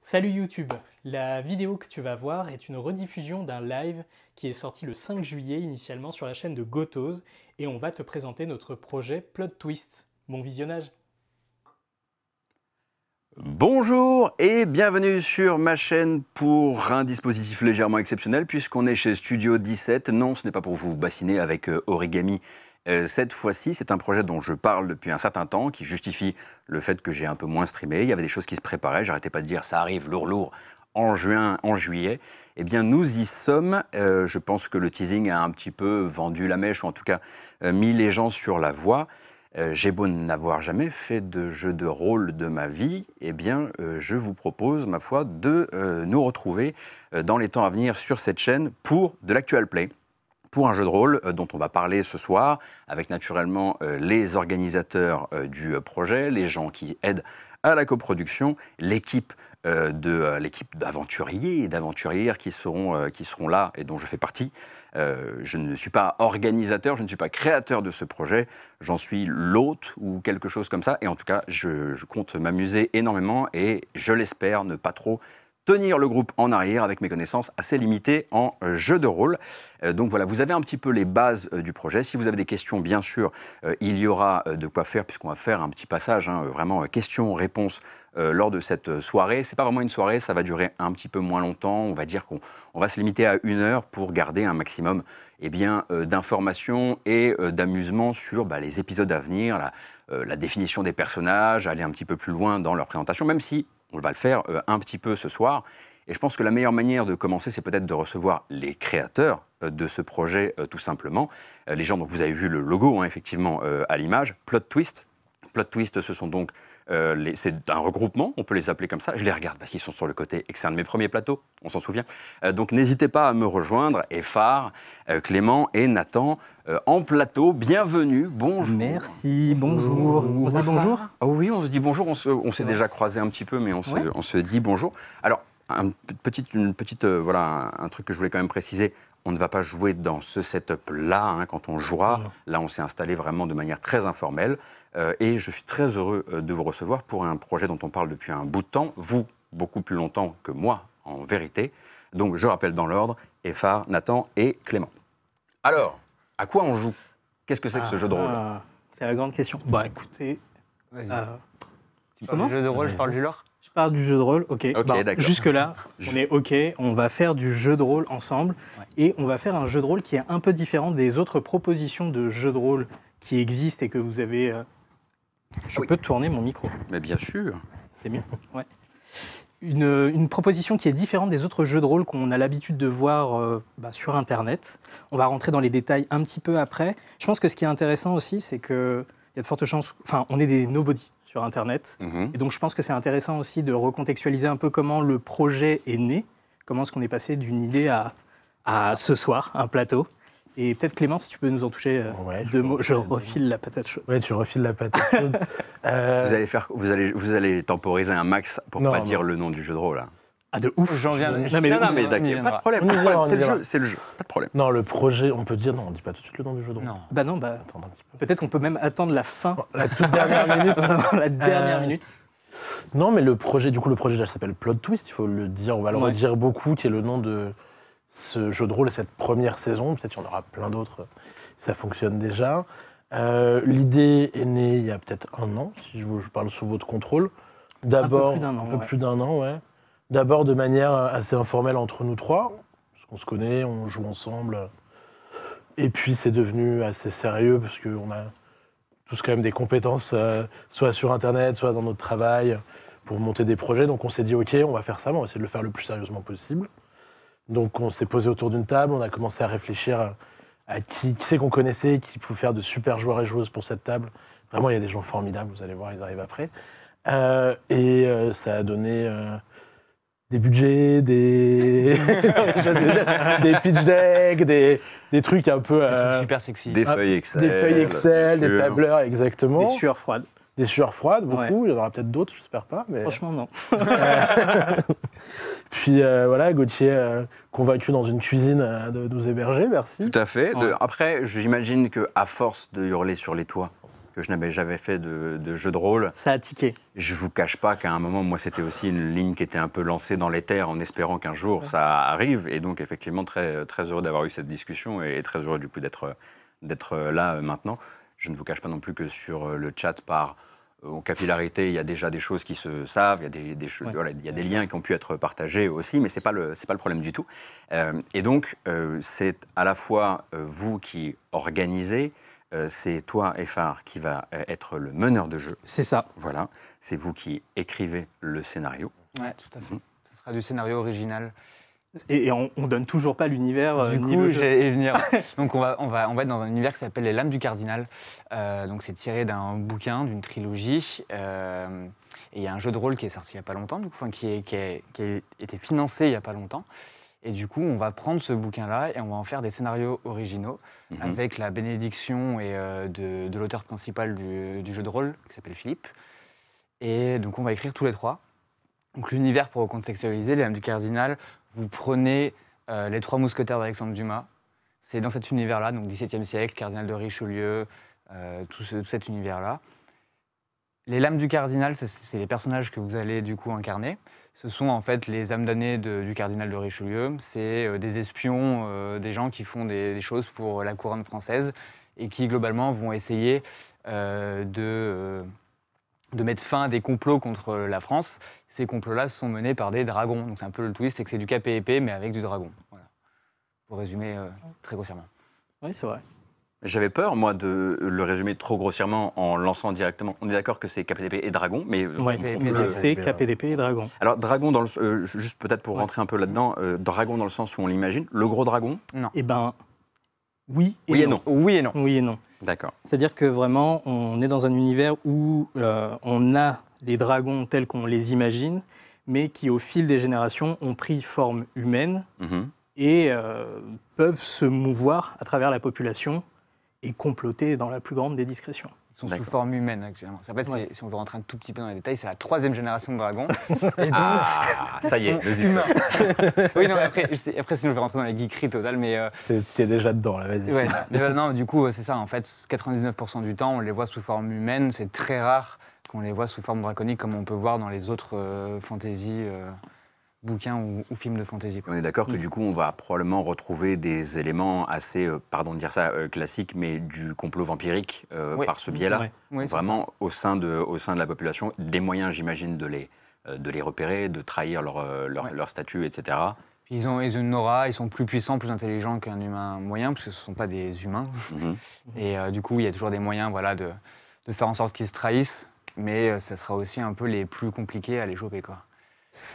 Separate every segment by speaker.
Speaker 1: Salut YouTube! La vidéo que tu vas voir est une rediffusion d'un live qui est sorti le 5 juillet initialement sur la chaîne de Gotoz et on va te présenter notre projet Plot Twist. Bon visionnage!
Speaker 2: Bonjour et bienvenue sur ma chaîne pour un dispositif légèrement exceptionnel puisqu'on est chez Studio 17. Non, ce n'est pas pour vous bassiner avec Origami. Cette fois-ci, c'est un projet dont je parle depuis un certain temps qui justifie le fait que j'ai un peu moins streamé. Il y avait des choses qui se préparaient, j'arrêtais pas de dire ça arrive lourd en juin, en juillet. Eh bien, nous y sommes. Je pense que le teasing a un petit peu vendu la mèche ou en tout cas mis les gens sur la voie. J'ai beau n'avoir jamais fait de jeu de rôle de ma vie, eh bien, je vous propose, ma foi, de nous retrouver dans les temps à venir sur cette chaîne pour de l'actual play, pour un jeu de rôle dont on va parler ce soir, avec naturellement les organisateurs du projet, les gens qui aident à la coproduction, l'équipe d'aventuriers et d'aventurières qui seront là et dont je fais partie. Je ne suis pas organisateur, je ne suis pas créateur de ce projet, j'en suis l'hôte ou quelque chose comme ça. Et en tout cas, je compte m'amuser énormément et je l'espère ne pas trop tenir le groupe en arrière avec mes connaissances assez limitées en jeu de rôle. Donc voilà, vous avez un petit peu les bases du projet. Si vous avez des questions, bien sûr, il y aura de quoi faire puisqu'on va faire un petit passage, vraiment questions-réponses lors de cette soirée. Ce n'est pas vraiment une soirée, ça va durer un petit peu moins longtemps. On va dire qu'on va se limiter à 1 heure pour garder un maximum d'informations et d'amusement sur les épisodes à venir, la définition des personnages, aller un petit peu plus loin dans leur présentation, même si on va le faire un petit peu ce soir. Et je pense que la meilleure manière de commencer, c'est peut-être de recevoir les créateurs de ce projet, tout simplement. Les gens dont vous avez vu le logo, effectivement, à l'image. Plot Twist. Plot Twist, ce sont donc... c'est un regroupement, on peut les appeler comme ça. Je les regarde parce qu'ils sont sur le côté externe de mes premiers plateaux, on s'en souvient. Donc n'hésitez pas à me rejoindre. Effar, Clément et Nathan en plateau. Bienvenue, bonjour.
Speaker 1: Merci, bonjour. On se dit bonjour?
Speaker 2: Oh oui, on se dit bonjour. On s'est déjà croisé un petit peu, mais on se dit bonjour. Alors, un truc que je voulais quand même préciser. On ne va pas jouer dans ce setup-là quand on jouera. Non. Là, on s'est installé vraiment de manière très informelle. Et je suis très heureux de vous recevoir pour un projet dont on parle depuis un bout de temps. Vous, beaucoup plus longtemps que moi, en vérité. Donc, je rappelle dans l'ordre, Effar, Nathan et Clément. Alors, à quoi on joue? Qu'est-ce que c'est que ce jeu de rôle?
Speaker 1: C'est la grande question. Bah, écoutez...
Speaker 3: Tu parles du jeu de rôle, je parle du lore.
Speaker 1: Je parle du jeu de rôle, ok. Jusque-là, on est ok. On va faire du jeu de rôle ensemble. Ouais. Et on va faire un jeu de rôle qui est un peu différent des autres propositions de jeux de rôle qui existent et que vous avez... Je peux tourner mon micro.
Speaker 2: Mais bien sûr.
Speaker 1: C'est mieux, ouais. Une proposition qui est différente des autres jeux de rôle qu'on a l'habitude de voir sur Internet. On va rentrer dans les détails un petit peu après. Je pense que ce qui est intéressant aussi, c'est qu'il y a de fortes chances... Enfin, on est des nobody sur Internet. Et donc, je pense que c'est intéressant aussi de recontextualiser un peu comment le projet est né, comment est-ce qu'on est passé d'une idée à ce soir, un plateau. Et peut-être Clément, si tu peux nous en toucher 2 mots, je refile la patate chaude.
Speaker 4: Ouais, tu refiles la patate chaude.
Speaker 2: Vous allez temporiser un max pour ne pas dire le nom du jeu de rôle. Là.
Speaker 1: Ah, de ouf.
Speaker 3: J'en viens.
Speaker 2: Non, mais d'accord, pas de problème. C'est le jeu, pas de problème.
Speaker 4: Non, le projet, on peut dire, non, on ne dit pas tout de suite le nom du jeu de rôle.
Speaker 1: Non. Bah non, attendre un petit peu. Peut-être qu'on peut même attendre la fin.
Speaker 4: La toute dernière minute.
Speaker 1: La dernière minute.
Speaker 4: Non, mais le projet, déjà, s'appelle Plot Twist, il faut le dire, on va le redire beaucoup, qui est le nom de ce jeu de rôle et cette première saison. Peut-être qu'il y en aura plein d'autres, ça fonctionne déjà. L'idée est née il y a peut-être 1 an, si je parle sous votre contrôle. D'abord, un peu plus d'un an, ouais. D'abord de manière assez informelle entre nous 3, parce qu'on se connaît, on joue ensemble. Et puis c'est devenu assez sérieux, parce qu'on a tous quand même des compétences, soit sur Internet, soit dans notre travail, pour monter des projets. Donc on s'est dit, ok, on va faire ça, mais on va essayer de le faire le plus sérieusement possible. Donc on s'est posé autour d'une table, on a commencé à réfléchir à qui c'est qu'on connaissait, qui pouvait faire de super joueurs et joueuses pour cette table. Vraiment, il y a des gens formidables, vous allez voir, ils arrivent après. Ça a donné des budgets, des pitch decks, des trucs un peu...
Speaker 3: Des trucs super sexy.
Speaker 2: Des feuilles Excel.
Speaker 4: Des feuilles Excel, des tableurs, exactement.
Speaker 1: Des sueurs froides.
Speaker 4: Des sueurs froides, beaucoup. Il y en aura peut-être d'autres, j'espère pas. Mais...
Speaker 1: Franchement, non.
Speaker 4: Puis Gauthier, convaincu dans une cuisine de nous héberger, merci.
Speaker 2: Tout à fait. Après, j'imagine qu'à force de hurler sur les toits, que je n'avais jamais fait de jeu de rôle.
Speaker 1: Ça a tiqué.
Speaker 2: Je vous cache pas qu'à un moment, moi, c'était aussi une ligne qui était un peu lancée dans l'éther en espérant qu'un jour ça arrive. Et donc, effectivement, très, très heureux d'avoir eu cette discussion et très heureux du coup d'être là maintenant. Je ne vous cache pas non plus que sur le chat en capillarité, il y a déjà des choses qui se savent, il y a il y a des liens qui ont pu être partagés aussi, mais c'est pas le problème du tout. Et donc, c'est à la fois vous qui organisez, c'est toi, Effar, qui va être le meneur de jeu.
Speaker 1: C'est ça.
Speaker 2: Voilà, c'est vous qui écrivez le scénario.
Speaker 3: Ouais, tout à fait. Ce sera du scénario original.
Speaker 1: Et on donne toujours pas l'univers.
Speaker 3: Du
Speaker 1: ni
Speaker 3: coup,
Speaker 1: le jeu.
Speaker 3: j'allais y venir. Donc, on va être dans un univers qui s'appelle Les Lames du Cardinal. Donc, c'est tiré d'un bouquin, d'une trilogie. Et il y a un jeu de rôle qui est sorti il n'y a pas longtemps, du coup, qui a été financé il n'y a pas longtemps. Et du coup, on va prendre ce bouquin-là et on va en faire des scénarios originaux avec la bénédiction de l'auteur principal du jeu de rôle, qui s'appelle Philippe. Et donc, on va écrire tous les trois. Donc, l'univers, pour recontextualiser, Les Lames du Cardinal, vous prenez les Trois Mousquetaires d'Alexandre Dumas. C'est dans cet univers-là, donc XVIIe siècle, Cardinal de Richelieu, tout cet univers-là. Les Lames du Cardinal, c'est les personnages que vous allez du coup incarner. Ce sont en fait les âmes damnées du Cardinal de Richelieu. C'est des espions, des gens qui font des choses pour la couronne française et qui globalement vont essayer de mettre fin à des complots contre la France. Ces complots-là sont menés par des dragons. Donc c'est un peu le twist, c'est que c'est du KPEP, mais avec du dragon. Voilà. Pour résumer très grossièrement.
Speaker 1: Oui, c'est vrai.
Speaker 2: J'avais peur, moi, de le résumer trop grossièrement en lançant directement. On est d'accord que c'est KPDP et Dragon, mais...
Speaker 1: c'est KPDP et Dragon.
Speaker 2: Alors, Dragon, juste peut-être pour rentrer un peu là-dedans, Dragon dans le sens où on l'imagine, le gros dragon?
Speaker 3: Non.
Speaker 1: Eh ben, oui
Speaker 2: et non.
Speaker 3: Oui et non.
Speaker 1: Oui et non.
Speaker 2: D'accord.
Speaker 1: C'est-à-dire que vraiment, on est dans un univers où on a les dragons tels qu'on les imagine, mais qui, au fil des générations, ont pris forme humaine et peuvent se mouvoir à travers la population et comploter dans la plus grande des discrétions.
Speaker 3: Ils sont sous forme humaine actuellement. En fait, si on veut rentrer un tout petit peu dans les détails, c'est la 3e génération de dragons. Et donc,
Speaker 2: ça y est,
Speaker 3: oui, non, après, sinon je vais rentrer dans les geekeries totales, mais...
Speaker 4: T'es déjà dedans, là, vas-y.
Speaker 3: Ouais, non, du coup, c'est ça, en fait, 99% du temps, on les voit sous forme humaine. C'est très rare qu'on les voit sous forme draconique, comme on peut voir dans les autres fantasy bouquins ou films de fantasy.
Speaker 2: On est d'accord que du coup, on va probablement retrouver des éléments assez, pardon de dire ça, classiques, mais du complot vampirique par ce biais-là.
Speaker 1: Ouais.
Speaker 3: Oui,
Speaker 2: vraiment au sein de la population, des moyens, j'imagine, de les repérer, de trahir leur statut, etc.
Speaker 3: Puis ils ont une aura, ils sont plus puissants, plus intelligents qu'un humain moyen, parce que ce ne sont pas des humains. Et du coup, il y a toujours des moyens voilà, de faire en sorte qu'ils se trahissent, mais ça sera aussi un peu les plus compliqués à les choper, quoi.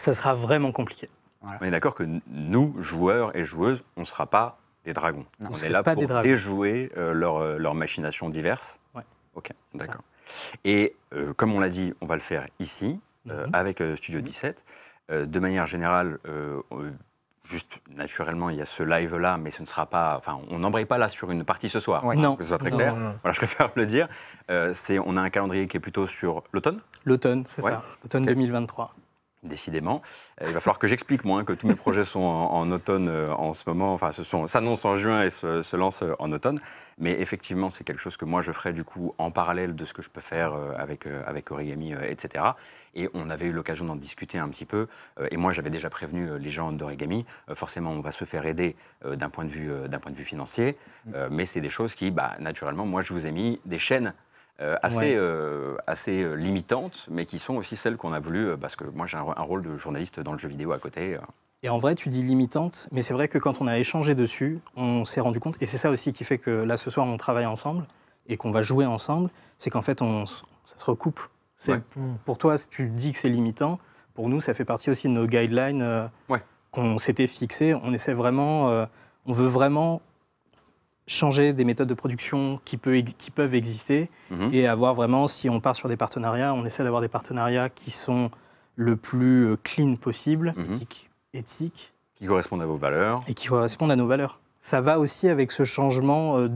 Speaker 1: Ça sera vraiment compliqué.
Speaker 2: Voilà. On est d'accord que nous, joueurs et joueuses, on ne sera pas des dragons.
Speaker 3: Non,
Speaker 2: on est là
Speaker 1: pas
Speaker 2: pour déjouer leurs machinations diverses.
Speaker 1: Ouais.
Speaker 2: Ok, d'accord. Et comme on l'a dit, on va le faire ici, avec Studio 17. De manière générale, juste naturellement, il y a ce live-là, mais ce ne sera pas... Enfin, on n'embraye pas là sur une partie ce soir.
Speaker 1: Ouais. Non.
Speaker 2: Que ce soit très clair. Non. Voilà, je préfère le dire. On a un calendrier qui est plutôt sur l'automne.
Speaker 1: L'automne, c'est ça. L'automne 2023.
Speaker 2: Décidément. Il va falloir que j'explique, moi, que tous mes projets sont en automne en ce moment. Enfin, s'annoncent en juin et se lancent en automne. Mais effectivement, c'est quelque chose que moi, je ferai du coup en parallèle de ce que je peux faire avec Origami, etc. Et on avait eu l'occasion d'en discuter un petit peu. Et moi, j'avais déjà prévenu les gens d'Origami. Forcément, on va se faire aider d'un point de vue financier. Mais c'est des choses qui, naturellement, moi, je vous ai mis des chaînes assez limitantes, mais qui sont aussi celles qu'on a voulu, parce que moi j'ai un rôle de journaliste dans le jeu vidéo à côté.
Speaker 1: Et en vrai, tu dis limitantes, mais c'est vrai que quand on a échangé dessus, on s'est rendu compte, et c'est ça aussi qui fait que là ce soir on travaille ensemble et qu'on va jouer ensemble, c'est qu'en fait ça se recoupe. Pour toi, si tu dis que c'est limitant, pour nous ça fait partie aussi de nos guidelines qu'on s'était fixées. On essaie vraiment, on veut vraiment changer des méthodes de production qui peuvent exister et avoir vraiment, si on part sur des partenariats, on essaie d'avoir des partenariats qui sont le plus clean possible, éthiques.
Speaker 2: Qui correspondent à vos valeurs.
Speaker 1: Et qui correspondent à nos valeurs. Ça va aussi avec ce changement,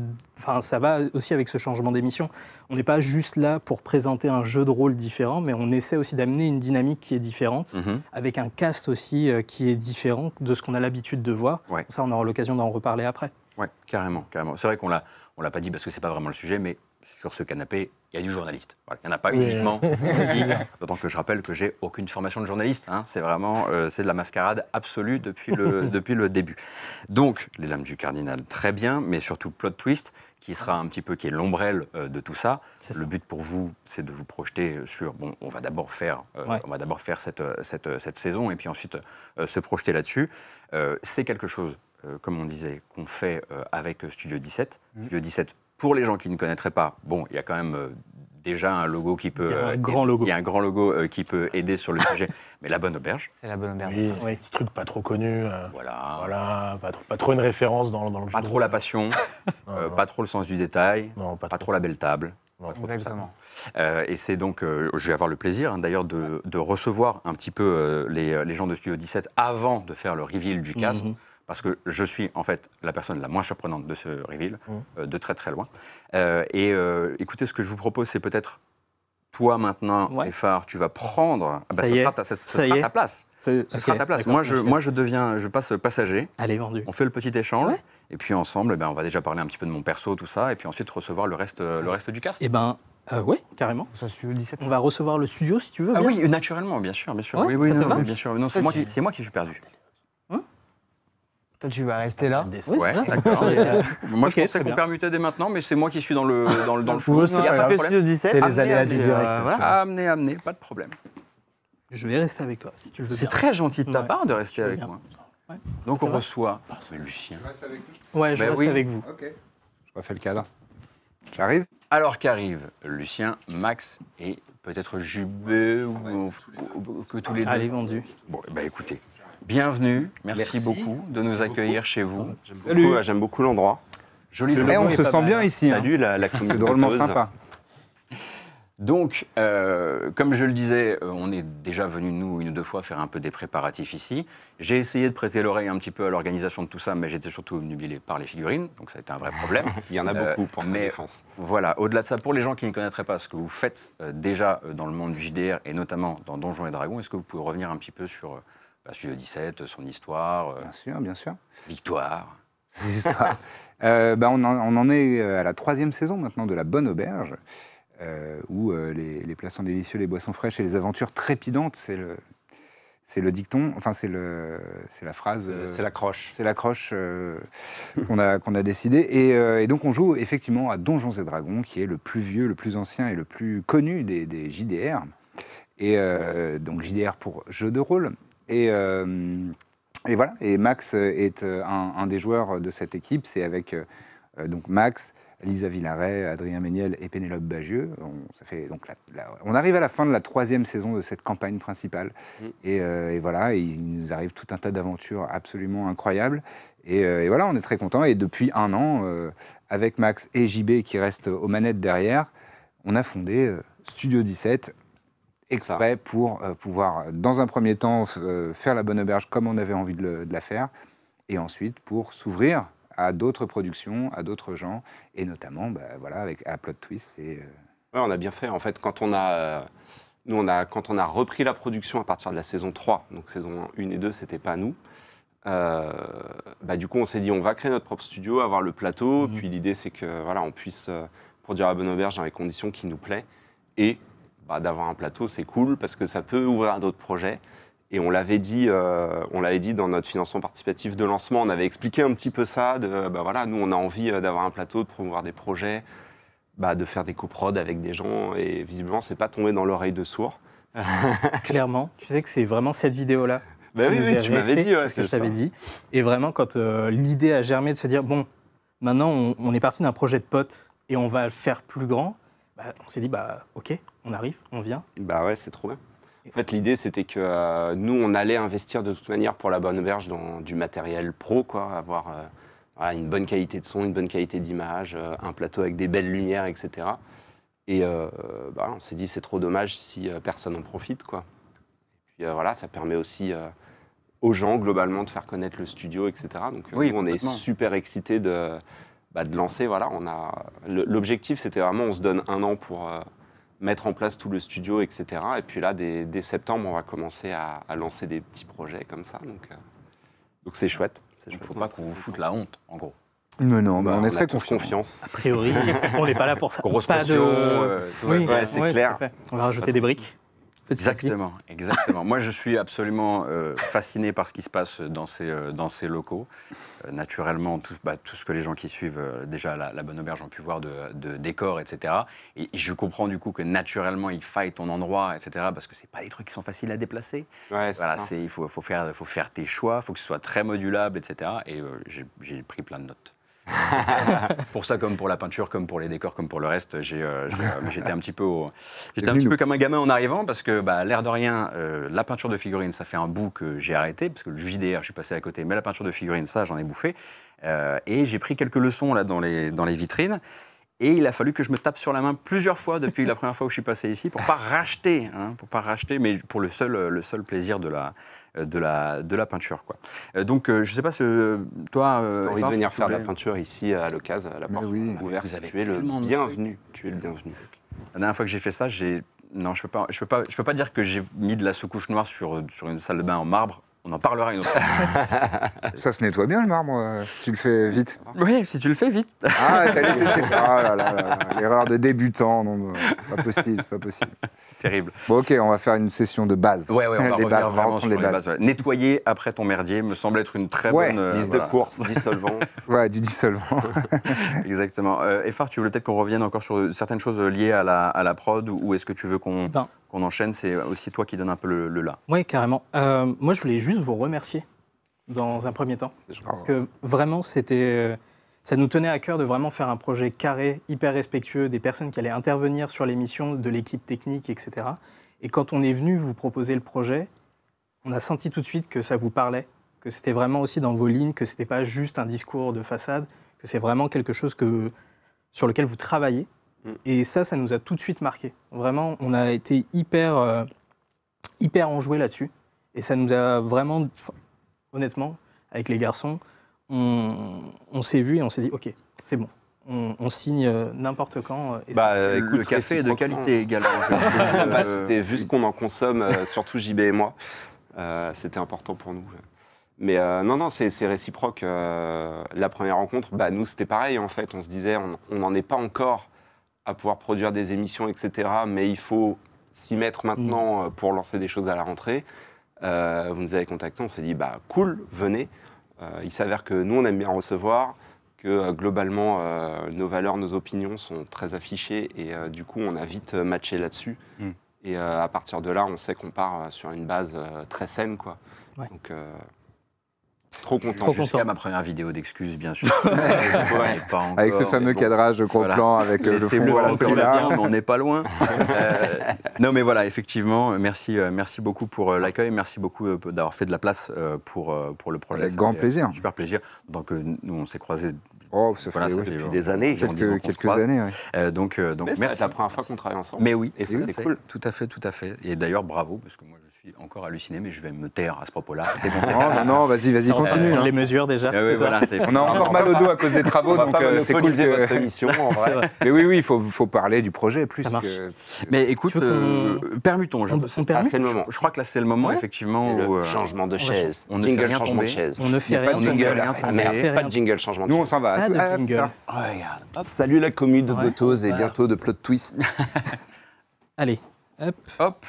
Speaker 1: d'émission. On n'est pas juste là pour présenter un jeu de rôle différent, mais on essaie aussi d'amener une dynamique qui est différente, avec un cast aussi qui est différent de ce qu'on a l'habitude de voir. Ça, on aura l'occasion d'en reparler après.
Speaker 2: Oui, carrément. C'est vrai qu'on l'a pas dit parce que c'est pas vraiment le sujet, mais sur ce canapé, il y a du journaliste. Voilà. Il n'y en a pas
Speaker 4: Oui.
Speaker 2: uniquement ici, d'autant que je rappelle que j'ai aucune formation de journaliste. Hein. C'est vraiment c'est de la mascarade absolue depuis le début. Donc, les lames du cardinal, très bien, mais surtout plot twist, qui sera un petit peu, qui est l'ombrelle de tout ça. Le but pour vous, c'est de vous projeter sur, bon, on va d'abord faire cette saison et puis ensuite se projeter là-dessus. C'est quelque chose, comme on disait, qu'on fait avec Studio 17. Studio 17, pour les gens qui ne connaîtraient pas, bon, il y a quand même déjà un logo qui peut...
Speaker 1: Il y a un grand logo.
Speaker 2: Il y a un grand logo qui peut aider sur le sujet, mais La Bonne Auberge.
Speaker 3: C'est la bonne auberge.
Speaker 4: Oui,
Speaker 1: Oui.
Speaker 4: petit truc pas trop connu.
Speaker 2: Voilà.
Speaker 4: Pas trop une référence dans le jeu.
Speaker 2: Pas trop la passion,
Speaker 4: Non,
Speaker 2: pas trop le sens du détail,
Speaker 4: non,
Speaker 2: pas trop la belle table.
Speaker 4: Non.
Speaker 3: Exactement.
Speaker 2: Et c'est donc, je vais avoir le plaisir d'ailleurs de recevoir un petit peu les gens de Studio 17 avant de faire le reveal du cast, parce que je suis en fait la personne la moins surprenante de ce reveal, de très très loin. Écoutez, ce que je vous propose, c'est peut-être toi maintenant, Effar, tu vas prendre, ce sera ta place. Ce sera ta place. Moi, je passe passager.
Speaker 1: Allez, vendu.
Speaker 2: On fait le petit échange, et puis ensemble, on va déjà parler un petit peu de mon perso, tout ça, et puis ensuite recevoir le reste du cast.
Speaker 1: Eh ben, oui, carrément.
Speaker 3: Ça Studio 17.
Speaker 1: On va recevoir le studio si tu veux.
Speaker 2: Ah
Speaker 1: viens.
Speaker 2: oui, naturellement, bien sûr, bien sûr.
Speaker 1: Ouais,
Speaker 2: oui,
Speaker 1: ça te
Speaker 2: non,
Speaker 1: va
Speaker 2: bien sûr. Non, c'est moi qui suis perdu.
Speaker 3: Toi, tu vas rester là.
Speaker 1: Oui,
Speaker 2: Ouais,
Speaker 1: c'est ça.
Speaker 2: d'accord. Moi,
Speaker 1: Ok,
Speaker 2: je pensais
Speaker 1: très
Speaker 2: qu'on
Speaker 1: bien.
Speaker 2: permutait dès maintenant, mais c'est moi qui suis dans le flou.
Speaker 4: Vous aussi,
Speaker 2: Il y a pas de
Speaker 3: fait
Speaker 2: problème.
Speaker 3: Studio 17.
Speaker 4: C'est les
Speaker 2: Amenez,
Speaker 4: aléas du
Speaker 2: amenez,
Speaker 4: direct.
Speaker 3: voilà.
Speaker 2: Amenez, pas de problème.
Speaker 1: Je vais rester avec toi si tu le veux
Speaker 2: C'est
Speaker 1: bien.
Speaker 2: très gentil de ta
Speaker 1: Ouais.
Speaker 2: part de rester
Speaker 1: Je veux
Speaker 2: avec
Speaker 1: bien.
Speaker 2: moi.
Speaker 1: Ouais.
Speaker 2: Donc
Speaker 1: Ça
Speaker 2: on
Speaker 1: va
Speaker 2: reçoit Lucien.
Speaker 1: Ouais, je
Speaker 2: Ben
Speaker 1: reste
Speaker 2: oui.
Speaker 1: avec vous.
Speaker 5: Ok. Je refais le cadre. J'arrive.
Speaker 2: Alors qu'arrivent Lucien, Max et peut-être Jubé ou que tous les deux.
Speaker 1: Allez, vendu.
Speaker 2: Bon, écoutez, bienvenue. Merci beaucoup de nous accueillir chez vous.
Speaker 5: J'aime beaucoup l'endroit.
Speaker 2: Joli
Speaker 5: Et
Speaker 2: logo.
Speaker 5: on
Speaker 1: est
Speaker 5: se
Speaker 1: pas
Speaker 5: sent
Speaker 1: mal,
Speaker 5: bien
Speaker 1: hein.
Speaker 5: ici. Salut la
Speaker 6: C'est drôlement sympa.
Speaker 2: Donc, comme je le disais, on est déjà venu, nous, une ou deux fois, faire un peu des préparatifs ici. J'ai essayé de prêter l'oreille un petit peu à l'organisation de tout ça, mais j'étais surtout obnubilé par les figurines, donc ça a été un vrai problème.
Speaker 5: Il y en a beaucoup pour
Speaker 2: mais-
Speaker 5: la défense.
Speaker 2: Voilà, au-delà de ça, pour les gens qui ne connaîtraient pas ce que vous faites déjà dans le monde du JDR, et notamment dans Donjons et Dragons, est-ce que vous pouvez revenir un petit peu sur Studio 17, son histoire,
Speaker 6: Bien sûr, bien sûr.
Speaker 2: victoire
Speaker 6: Ces histoires. On en est à la 3e saison maintenant de La Bonne Auberge, où les plaçants délicieux, les boissons fraîches et les aventures trépidantes, c'est le dicton, enfin c'est la phrase.
Speaker 5: C'est l'accroche.
Speaker 6: C'est l'accroche qu'on a décidé. Et donc on joue effectivement à Donjons et Dragons, qui est le plus vieux, le plus ancien et le plus connu des JDR. Et donc JDR pour jeu de rôle. Et voilà, et Max est un des joueurs de cette équipe. C'est avec donc Max, Lisa Villaret, Adrien Méniel et Pénélope Bagieux. On arrive à la fin de la 3e saison de cette campagne principale. Et voilà, et il nous arrive tout un tas d'aventures absolument incroyables. Et voilà, on est très contents. Et depuis un an, avec Max et JB qui restent aux manettes derrière, on a fondé Studio 17 exprès pour pouvoir, dans un premier temps, faire La Bonne Auberge comme on avait envie de la faire, et ensuite pour s'ouvrir à d'autres productions, à d'autres gens, et notamment avec à Plot Twist.
Speaker 5: Ouais, on a bien fait. En fait, quand on a repris la production à partir de la saison 3, donc saison 1 et 2, c'était pas nous. Du coup, on s'est dit, on va créer notre propre studio, avoir le plateau. Puis l'idée, c'est que on puisse produire La Bonne Auberge dans les conditions qui nous plaît. Et d'avoir un plateau, c'est cool parce que ça peut ouvrir à d'autres projets. Et on l'avait dit dans notre financement participatif de lancement, on avait expliqué un petit peu ça. Nous, on a envie d'avoir un plateau, de promouvoir des projets, de faire des coprods avec des gens. Et visiblement, c'est pas tombé dans l'oreille de sourd.
Speaker 1: Clairement, tu sais que c'est vraiment cette vidéo-là.
Speaker 5: Oui, tu m'avais dit.
Speaker 1: C'est ce que je t'avais dit. Et vraiment, quand l'idée a germé de se dire, bon, maintenant, on est parti d'un projet de potes et on va le faire plus grand, on s'est dit, ok, on arrive, on vient.
Speaker 5: Ouais, c'est trop bien. En fait, l'idée, c'était que nous, on allait investir de toute manière pour La Bonne Auberge dans du matériel pro, quoi, avoir une bonne qualité de son, une bonne qualité d'image, un plateau avec des belles lumières, etc. Et on s'est dit, c'est trop dommage si personne n'en profite, quoi. Et puis ça permet aussi aux gens, globalement, de faire connaître le studio, etc. Donc, nous, on est super excités de lancer. L'objectif, c'était vraiment, on se donne un an pour mettre en place tout le studio, etc. Et puis là, dès septembre, on va commencer à lancer des petits projets comme ça. Donc c'est chouette.
Speaker 2: Il ne faut pas qu'on vous foute la honte, en gros.
Speaker 6: Mais non, mais
Speaker 5: Bah,
Speaker 6: on est
Speaker 5: a
Speaker 6: très
Speaker 5: tous
Speaker 6: confiants.
Speaker 5: confiance.
Speaker 1: A priori, on n'est pas là pour ça.
Speaker 2: Grosse
Speaker 1: Pas
Speaker 2: pression, tout va
Speaker 1: Oui,
Speaker 2: bien.
Speaker 5: Ouais, c'est clair.
Speaker 1: tout à fait. On va rajouter des briques. Petit à petit.
Speaker 2: Exactement, exactement. Moi, je suis absolument fasciné par ce qui se passe dans ces locaux. Naturellement, tout ce que les gens qui suivent déjà la Bonne Auberge ont pu voir de décors, etc. Et je comprends du coup que naturellement, il faille ton endroit, etc. Parce que c'est pas des trucs qui sont faciles à déplacer.
Speaker 5: Ouais, c'est
Speaker 2: Voilà,
Speaker 5: ça.
Speaker 2: il faut faire tes choix, il faut que ce soit très modulable, etc. Et j'ai pris plein de notes. Pour ça, comme pour la peinture, comme pour les décors, comme pour le reste, j'étais un petit peu comme un gamin en arrivant parce que, l'air de rien, la peinture de figurines, ça fait un bout que j'ai arrêté parce que le JDR, je suis passé à côté, mais la peinture de figurines, ça, j'en ai bouffé. Et j'ai pris quelques leçons là dans les vitrines. Et il a fallu que je me tape sur la main plusieurs fois depuis la première fois où je suis passé ici pour pas racheter, mais pour le seul plaisir de la peinture, quoi. Donc, je sais pas, toi,
Speaker 5: T'as envie de
Speaker 2: Efar,
Speaker 5: venir
Speaker 2: tu
Speaker 5: faire de la
Speaker 2: voulais-
Speaker 5: peinture ici à l'occasion, à la
Speaker 6: Mais
Speaker 5: porte
Speaker 6: oui.
Speaker 5: ouverte.
Speaker 2: Vous avez
Speaker 5: Tu es le
Speaker 2: tellement de
Speaker 5: bienvenu. Tu es le bienvenu.
Speaker 2: La dernière fois que j'ai fait ça, non, je peux pas dire que j'ai mis de la sous-couche noire sur une salle de bain en marbre. On en parlera une autre fois.
Speaker 6: Ça se nettoie bien le marbre, si tu le fais vite.
Speaker 2: Oui, si tu le fais vite.
Speaker 6: Ah, t'as laissé sécher. Ah là là là là, l'erreur de débutant. Non, c'est pas possible, c'est pas possible.
Speaker 2: Terrible.
Speaker 6: Bon, ok, on va faire une session de base.
Speaker 2: Ouais, on va
Speaker 6: Les
Speaker 2: revenir
Speaker 6: bases, on va
Speaker 2: vraiment
Speaker 6: reprendre
Speaker 2: sur
Speaker 6: les
Speaker 2: les bases. Ouais. Nettoyer après ton merdier me semble être une très
Speaker 6: Ouais,
Speaker 2: bonne...
Speaker 5: Liste
Speaker 2: voilà.
Speaker 5: de courses, dissolvant.
Speaker 6: Ouais, du dissolvant.
Speaker 2: Exactement. Efar, tu voulais peut-être qu'on revienne encore sur certaines choses liées à la prod ou est-ce que tu veux qu'on enchaîne? C'est aussi toi qui donne un peu le là.
Speaker 1: Oui, carrément. Moi, je voulais juste vous remercier dans un premier temps. Parce que vraiment, ça nous tenait à cœur de vraiment faire un projet carré, hyper respectueux, des personnes qui allaient intervenir sur l'émission, de l'équipe technique, etc. Et quand on est venu vous proposer le projet, on a senti tout de suite que ça vous parlait, que c'était vraiment aussi dans vos lignes, que ce n'était pas juste un discours de façade, que c'est vraiment quelque chose sur lequel vous travaillez. Et ça nous a tout de suite marqué. Vraiment, on a été hyper enjoué là-dessus. Et ça nous a vraiment, honnêtement, avec les garçons, on s'est vu et on s'est dit, OK, c'est bon. On signe n'importe quand. Et
Speaker 5: Écoute,
Speaker 2: le café est de qualité également.
Speaker 5: C'était vu ce qu'on en consomme, surtout JB et moi. C'était important pour nous. Mais non, c'est réciproque. La première rencontre, nous, c'était pareil, en fait. On se disait, on n'en est pas encore à pouvoir produire des émissions, etc. Mais il faut s'y mettre maintenant pour lancer des choses à la rentrée. Vous nous avez contactés, on s'est dit, cool, venez. Il s'avère que nous, on aime bien recevoir, que globalement, nos valeurs, nos opinions sont très affichées. Et du coup, on a vite matché là-dessus. Et à partir de là, on sait qu'on part sur une base très saine, quoi.
Speaker 1: Ouais.
Speaker 5: Donc, trop content.
Speaker 1: Trop
Speaker 2: Jusqu'à
Speaker 1: content.
Speaker 2: ma première vidéo d'excuses, bien sûr.
Speaker 5: Ouais.
Speaker 2: Pas encore,
Speaker 6: Avec ce
Speaker 2: mais
Speaker 6: fameux
Speaker 2: bon.
Speaker 6: cadrage de gros
Speaker 2: Voilà.
Speaker 6: plan avec le
Speaker 2: Laissez
Speaker 6: fond
Speaker 2: moi
Speaker 6: voilà,
Speaker 2: encore
Speaker 6: celui-là.
Speaker 2: bien, mais on n'est pas loin. Non, mais voilà, effectivement, merci beaucoup pour l'accueil. Merci beaucoup d'avoir fait de la place pour le projet.
Speaker 6: Avec
Speaker 2: Ça
Speaker 6: grand
Speaker 2: fait
Speaker 6: plaisir.
Speaker 2: Super plaisir. Donc, nous, on s'est croisés.
Speaker 6: Oh, ça
Speaker 2: Voilà,
Speaker 6: fait,
Speaker 2: ça
Speaker 6: oui,
Speaker 2: fait
Speaker 5: depuis des années.
Speaker 6: quelques années. Ouais.
Speaker 2: Donc
Speaker 5: Mais c'est
Speaker 2: merci.
Speaker 5: la première fois qu'on travaille ensemble.
Speaker 2: Mais oui,
Speaker 5: Et ça,
Speaker 2: tout à
Speaker 5: c'est
Speaker 2: fait,
Speaker 5: cool.
Speaker 2: Tout à fait, tout à fait. Et d'ailleurs, bravo, parce que moi, je suis encore halluciné, mais je vais me taire à ce propos-là. C'est bon, c'est
Speaker 6: Non, vas-y,
Speaker 1: on va
Speaker 6: continue.
Speaker 1: prendre
Speaker 6: hein.
Speaker 1: les mesures déjà.
Speaker 2: Ah ouais,
Speaker 1: c'est ça
Speaker 2: voilà,
Speaker 6: On a encore mal au dos à cause des travaux,
Speaker 5: On va
Speaker 6: donc
Speaker 5: pas
Speaker 6: c'est cool.
Speaker 5: monopoliser
Speaker 6: que-
Speaker 5: votre émission, en vrai.
Speaker 6: Mais oui, il faut parler du projet plus
Speaker 1: Ça marche.
Speaker 6: que.
Speaker 2: Mais écoute,
Speaker 1: Tu veux
Speaker 2: permutons.
Speaker 1: On permet
Speaker 5: c'est le moment.
Speaker 2: Je crois que là, c'est le moment,
Speaker 1: Ouais.
Speaker 2: effectivement,
Speaker 5: C'est
Speaker 2: où
Speaker 5: le changement de
Speaker 1: on va
Speaker 5: chaise.
Speaker 2: on ne fait
Speaker 5: Jingle
Speaker 2: rien
Speaker 5: changement de
Speaker 2: tomber.
Speaker 5: chaise.
Speaker 1: On ne fait
Speaker 2: Il y a pas
Speaker 1: rien.
Speaker 2: de jingle,
Speaker 1: tomber.
Speaker 2: rien
Speaker 5: Ah,
Speaker 2: tomber.
Speaker 5: merde,
Speaker 1: fait
Speaker 5: pas
Speaker 1: rien.
Speaker 5: de jingle changement de
Speaker 6: Nous, on
Speaker 5: chaise.
Speaker 6: s'en va.
Speaker 1: Pas de
Speaker 6: Ah,
Speaker 1: jingle.
Speaker 2: Regarde, hop,
Speaker 5: Salut la commu de
Speaker 1: Ouais.
Speaker 5: Botose et bientôt de Plot Twist.
Speaker 1: Allez, hop,
Speaker 2: hop.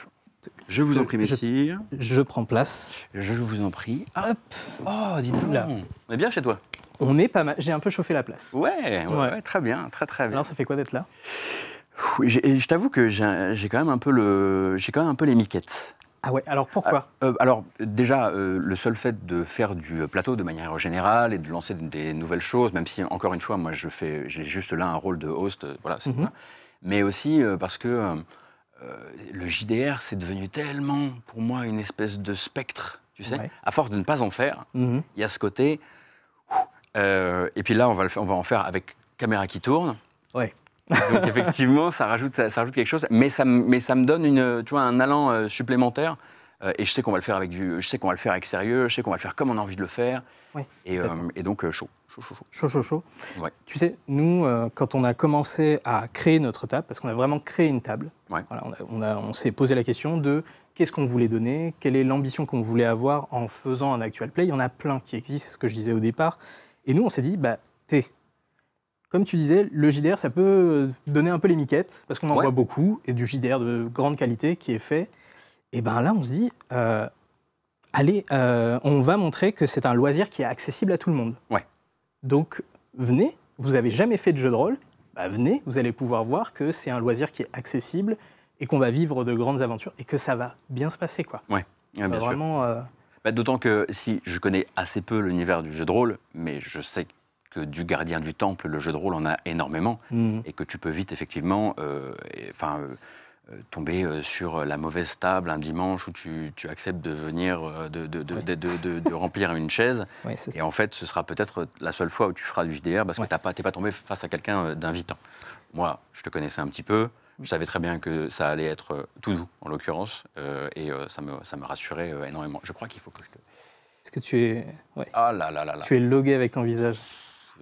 Speaker 2: Je vous en prie, messieurs.
Speaker 1: je prends place.
Speaker 2: Je vous en prie. Hop. Oh, dis donc.
Speaker 1: Oula.
Speaker 2: On est bien chez toi.
Speaker 1: On est pas mal. J'ai un peu chauffé la place.
Speaker 2: Ouais, très bien, très bien.
Speaker 1: Alors, ça fait quoi d'être là?
Speaker 2: Je t'avoue que j'ai quand même un peu les miquettes.
Speaker 1: Ah ouais, alors pourquoi?
Speaker 2: Alors déjà, le seul fait de faire du plateau de manière générale et de lancer des nouvelles choses, même si encore une fois, moi j'ai juste là un rôle de host, voilà, c'est
Speaker 1: Mhm.
Speaker 2: ça. Mais aussi parce que le JDR, c'est devenu tellement pour moi une espèce de spectre, tu sais.
Speaker 1: Ouais.
Speaker 2: À force de ne pas en faire,
Speaker 1: Mhm.
Speaker 2: il y a ce côté. Et puis là, on va en faire avec caméra qui tourne.
Speaker 1: Ouais.
Speaker 2: Donc effectivement, ça rajoute quelque chose, mais ça me donne un allant supplémentaire. Et je sais qu'on va le faire avec sérieux, je sais qu'on va le faire comme on a envie de le faire.
Speaker 1: Ouais,
Speaker 2: Et donc chaud.
Speaker 1: Chaud.
Speaker 2: Ouais.
Speaker 1: Tu sais, nous, quand on a commencé à créer notre table, parce qu'on a vraiment créé une table,
Speaker 2: Ouais.
Speaker 1: voilà, on s'est posé la question de qu'est-ce qu'on voulait donner, quelle est l'ambition qu'on voulait avoir en faisant un actual play. Il y en a plein qui existent, ce que je disais au départ. Et nous, on s'est dit, comme tu disais, le JDR, ça peut donner un peu les miquettes, parce qu'on en
Speaker 2: Ouais.
Speaker 1: voit beaucoup, et du JDR de grande qualité qui est fait. Et bien là, on se dit, allez, on va montrer que c'est un loisir qui est accessible à tout le monde.
Speaker 2: Ouais.
Speaker 1: Donc, venez, vous n'avez jamais fait de jeu de rôle, bah, venez, vous allez pouvoir voir que c'est un loisir qui est accessible et qu'on va vivre de grandes aventures et que ça va bien se passer, quoi.
Speaker 2: Ah, bien sûr.
Speaker 1: Vraiment,
Speaker 2: D'autant que si je connais assez peu l'univers du jeu de rôle, mais je sais que du Gardien du Temple, le jeu de rôle en a énormément, et que tu peux vite effectivement tomber sur la mauvaise table un dimanche où tu acceptes de venir, de remplir une chaise,
Speaker 1: ouais, c'est
Speaker 2: et en fait ce sera peut-être la seule fois où tu feras du JDR parce que
Speaker 1: Ouais.
Speaker 2: t'es pas tombé face à quelqu'un d'invitant. Moi, je te connaissais un petit peu. Je savais très bien que ça allait être tout doux, en l'occurrence, et ça me rassurait énormément. Je crois qu'il faut que je te...
Speaker 1: Est-ce que tu es, ouais,
Speaker 2: Ah là là là là.
Speaker 1: tu es logué avec ton visage?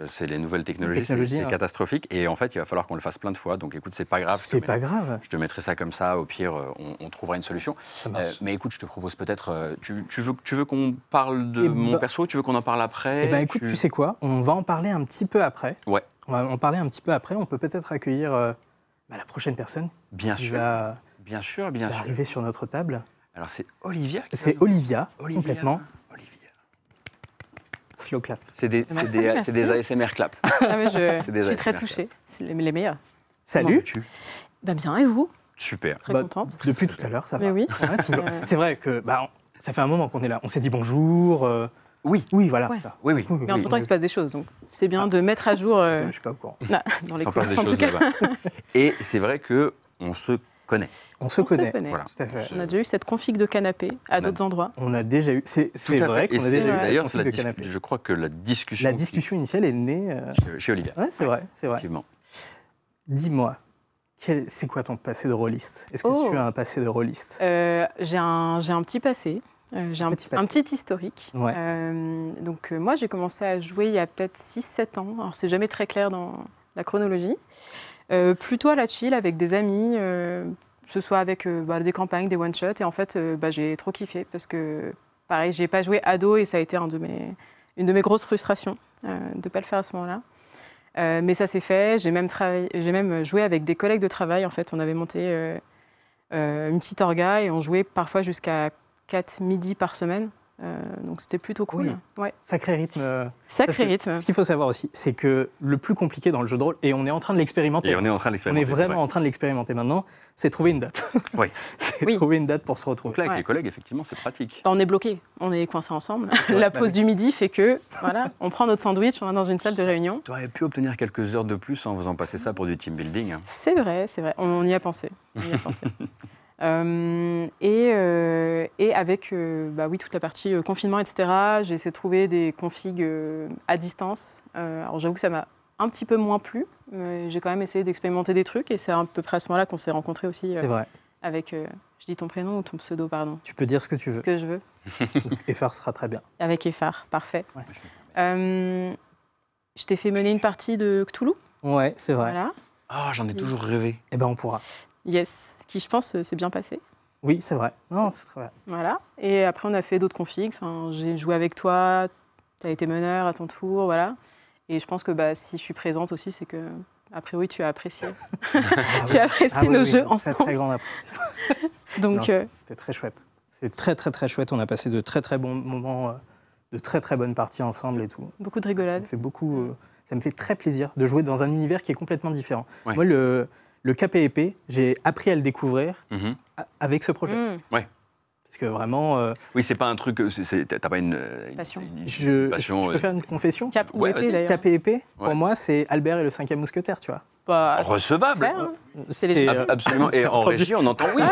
Speaker 2: C'est les nouvelles technologies, c'est
Speaker 1: hein.
Speaker 2: catastrophique. Et en fait, il va falloir qu'on le fasse plein de fois. Donc écoute, c'est pas grave.
Speaker 1: C'est pas grave,
Speaker 2: Je te mettrai ça comme ça. Au pire, on trouvera une solution.
Speaker 1: ça marche.
Speaker 2: Mais écoute, je te propose peut-être... tu veux qu'on parle de
Speaker 1: Eh
Speaker 2: mon
Speaker 1: ben-
Speaker 2: perso? Tu veux qu'on en parle après?
Speaker 1: Eh bien, écoute, tu sais quoi? On va en parler un petit peu après.
Speaker 2: Ouais.
Speaker 1: On va en parler un petit peu après. On peut peut-être accueillir la prochaine personne
Speaker 2: Bien
Speaker 1: qui
Speaker 2: sûr,
Speaker 1: va,
Speaker 2: bien sûr,
Speaker 1: qui
Speaker 2: bien
Speaker 1: va
Speaker 2: sûr.
Speaker 1: arriver sur notre table.
Speaker 2: Alors c'est Olivia. qui
Speaker 1: C'est
Speaker 2: va nous-
Speaker 1: Olivia,
Speaker 2: Olivia.
Speaker 1: complètement.
Speaker 2: Olivia.
Speaker 1: Slow clap.
Speaker 2: C'est des ASMR clap.
Speaker 7: Ah, mais je
Speaker 2: C'est des
Speaker 7: suis très
Speaker 2: ASMR.
Speaker 7: touchée. C'est les meilleurs.
Speaker 2: Comment
Speaker 1: Salut.
Speaker 2: vas-tu?
Speaker 7: Ben bien, et vous?
Speaker 2: Super.
Speaker 7: Très
Speaker 1: Bah,
Speaker 7: contente.
Speaker 1: Depuis tout à l'heure, ça va.
Speaker 7: Mais oui.
Speaker 1: Ouais, toujours. C'est vrai que ça fait un moment qu'on est là. On s'est dit bonjour.
Speaker 2: Oui.
Speaker 1: Oui, voilà.
Speaker 7: Ouais.
Speaker 2: Oui, oui.
Speaker 7: Mais entre-temps, il se passe des choses. Donc, c'est bien
Speaker 1: Ah.
Speaker 7: de mettre à jour
Speaker 1: Je suis pas au courant.
Speaker 7: dans les
Speaker 2: S'en passe
Speaker 7: coulisses,
Speaker 2: des
Speaker 7: en tout
Speaker 2: choses
Speaker 7: cas.
Speaker 2: là-bas. Et c'est vrai que on se connaît.
Speaker 1: On se
Speaker 7: On se
Speaker 1: connaît.
Speaker 7: connaît.
Speaker 2: Voilà.
Speaker 1: Tout à fait.
Speaker 7: On a déjà eu cette config de canapé à
Speaker 2: a-
Speaker 7: d'autres endroits.
Speaker 1: On a déjà eu. C'est
Speaker 2: Tout à
Speaker 1: vrai
Speaker 2: fait. Et
Speaker 1: qu'on a
Speaker 2: c'est-
Speaker 1: déjà eu
Speaker 2: D'ailleurs,
Speaker 1: cette
Speaker 2: c'est la
Speaker 1: config de canapé.
Speaker 2: je crois que la discussion.
Speaker 1: La discussion initiale est née.
Speaker 2: chez Olivia.
Speaker 1: Ouais, c'est vrai, c'est vrai.
Speaker 2: Effectivement.
Speaker 1: Dis-moi, c'est quoi ton passé de rôliste? Est-ce que
Speaker 7: Oh.
Speaker 1: tu as un passé de rôliste?
Speaker 7: J'ai un petit passé. J'ai un
Speaker 1: Petit
Speaker 7: petit historique.
Speaker 1: Ouais.
Speaker 7: Donc, moi, j'ai commencé à jouer il y a peut-être 6-7 ans. Alors, c'est jamais très clair dans la chronologie. Plutôt à la chill, avec des amis, que ce soit avec des campagnes, des one-shots. Et en fait, j'ai trop kiffé parce que, pareil, j'ai pas joué ado et ça a été une de mes grosses frustrations de ne pas le faire à ce moment-là. Mais ça s'est fait. J'ai même joué avec des collègues de travail. En fait, on avait monté une petite orga et on jouait parfois jusqu'à 4 midis par semaine. Donc c'était plutôt cool.
Speaker 1: Oui.
Speaker 7: Ouais.
Speaker 1: Sacré rythme. Parce
Speaker 7: Sacré
Speaker 1: que
Speaker 7: rythme.
Speaker 1: Ce qu'il faut savoir aussi, c'est que le plus compliqué dans le jeu de rôle, et on est en train de l'expérimenter.
Speaker 2: Et on est en train
Speaker 1: On
Speaker 2: d'expérimenter.
Speaker 1: est vraiment en train de l'expérimenter maintenant, c'est trouver une date.
Speaker 2: Oui.
Speaker 1: C'est
Speaker 7: Oui.
Speaker 1: trouver une date pour se retrouver.
Speaker 2: Donc là, avec
Speaker 7: Ouais.
Speaker 2: les collègues, effectivement, c'est pratique.
Speaker 7: On est bloqués, on est coincés ensemble.
Speaker 1: vrai,
Speaker 7: La
Speaker 1: bah
Speaker 7: pause
Speaker 1: oui.
Speaker 7: du midi fait que, voilà, on prend notre sandwich, on va dans une salle de réunion.
Speaker 2: Tu aurais pu obtenir quelques heures de plus en faisant passer ça pour du team building. Hein.
Speaker 7: C'est vrai, on y a pensé. On y a pensé. Et avec toute la partie confinement, etc., j'ai essayé de trouver des configs à distance. Alors j'avoue que ça m'a un petit peu moins plu, mais j'ai quand même essayé d'expérimenter des trucs et c'est à peu près à ce moment-là qu'on s'est rencontrés aussi
Speaker 1: C'est vrai.
Speaker 7: avec, je dis ton prénom ou ton pseudo, pardon,
Speaker 1: Tu peux dire ce que tu
Speaker 7: ce
Speaker 1: veux.
Speaker 7: que je veux,
Speaker 1: Et faire sera très bien.
Speaker 7: avec Eiffar, parfait.
Speaker 1: Ouais.
Speaker 7: Je t'ai fait mener une partie de Cthulhu,
Speaker 1: Ouais, c'est vrai.
Speaker 7: voilà,
Speaker 2: Ah, j'en ai toujours rêvé.
Speaker 1: Eh ben on pourra.
Speaker 7: yes, qui je pense s'est bien passé.
Speaker 1: Oui, c'est vrai. Non, c'est très bien.
Speaker 7: Voilà. Et après, on a fait d'autres configs. Enfin, j'ai joué avec toi, tu as été meneur à ton tour, voilà. Et je pense que si je suis présente aussi, c'est que, a priori, tu as apprécié. Tu as apprécié
Speaker 1: Ah oui,
Speaker 7: nos
Speaker 1: oui,
Speaker 7: jeux
Speaker 1: très,
Speaker 7: ensemble.
Speaker 1: très grande appréciation.
Speaker 7: Donc,
Speaker 1: Non, c'était très chouette. C'est très, très, très chouette. On a passé de très, très bons moments, de très, très bonnes parties ensemble et tout.
Speaker 7: beaucoup de
Speaker 1: Ça
Speaker 7: rigolade.
Speaker 1: me fait beaucoup, ça me fait très plaisir de jouer dans un univers qui est complètement différent.
Speaker 2: Ouais.
Speaker 1: Moi, le KPEP, j'ai appris à le découvrir
Speaker 2: Mhm.
Speaker 1: avec ce projet.
Speaker 7: Mmh.
Speaker 1: Parce que vraiment,
Speaker 2: Oui, c'est pas un truc. T'as pas une
Speaker 7: Passion.
Speaker 1: je
Speaker 2: passion,
Speaker 1: peux faire une confession.
Speaker 7: Cap ou
Speaker 2: Ouais,
Speaker 7: épée,
Speaker 2: vas-y.
Speaker 7: d'ailleurs.
Speaker 1: KPEP, pour
Speaker 2: Ouais.
Speaker 1: moi, c'est Albert et le 5e mousquetaire, tu vois.
Speaker 2: recevable.
Speaker 7: Faire, hein. C'est légitime.
Speaker 2: Absolument. Et
Speaker 1: J'ai
Speaker 2: en
Speaker 1: entendu.
Speaker 2: régie, on entend oui.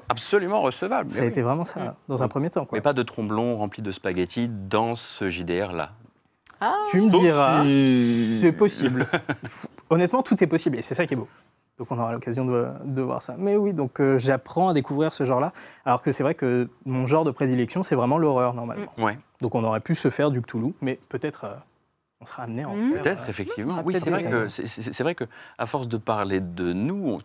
Speaker 2: Absolument recevable.
Speaker 1: Ça a
Speaker 2: mais
Speaker 1: été
Speaker 2: oui.
Speaker 1: vraiment ça, dans un premier temps. Quoi.
Speaker 2: Mais pas de tromblon rempli de spaghettis dans ce JDR-là.
Speaker 7: Ah,
Speaker 1: Tu me
Speaker 2: Sauf
Speaker 1: diras,
Speaker 2: si-
Speaker 1: c'est possible. Honnêtement, tout est possible et c'est ça qui est beau. Donc on aura l'occasion de voir ça. Mais oui, donc j'apprends à découvrir ce genre-là, alors que c'est vrai que mon genre de prédilection, c'est vraiment l'horreur normalement.
Speaker 2: Ouais.
Speaker 1: Donc on aurait pu se faire du Cthulhu, mais peut-être on sera amené à en faire.
Speaker 2: Peut-être, effectivement.
Speaker 7: Ah,
Speaker 2: Oui,
Speaker 7: peut-être
Speaker 2: c'est vrai
Speaker 7: des
Speaker 2: que c'est vrai que à force de parler de nous,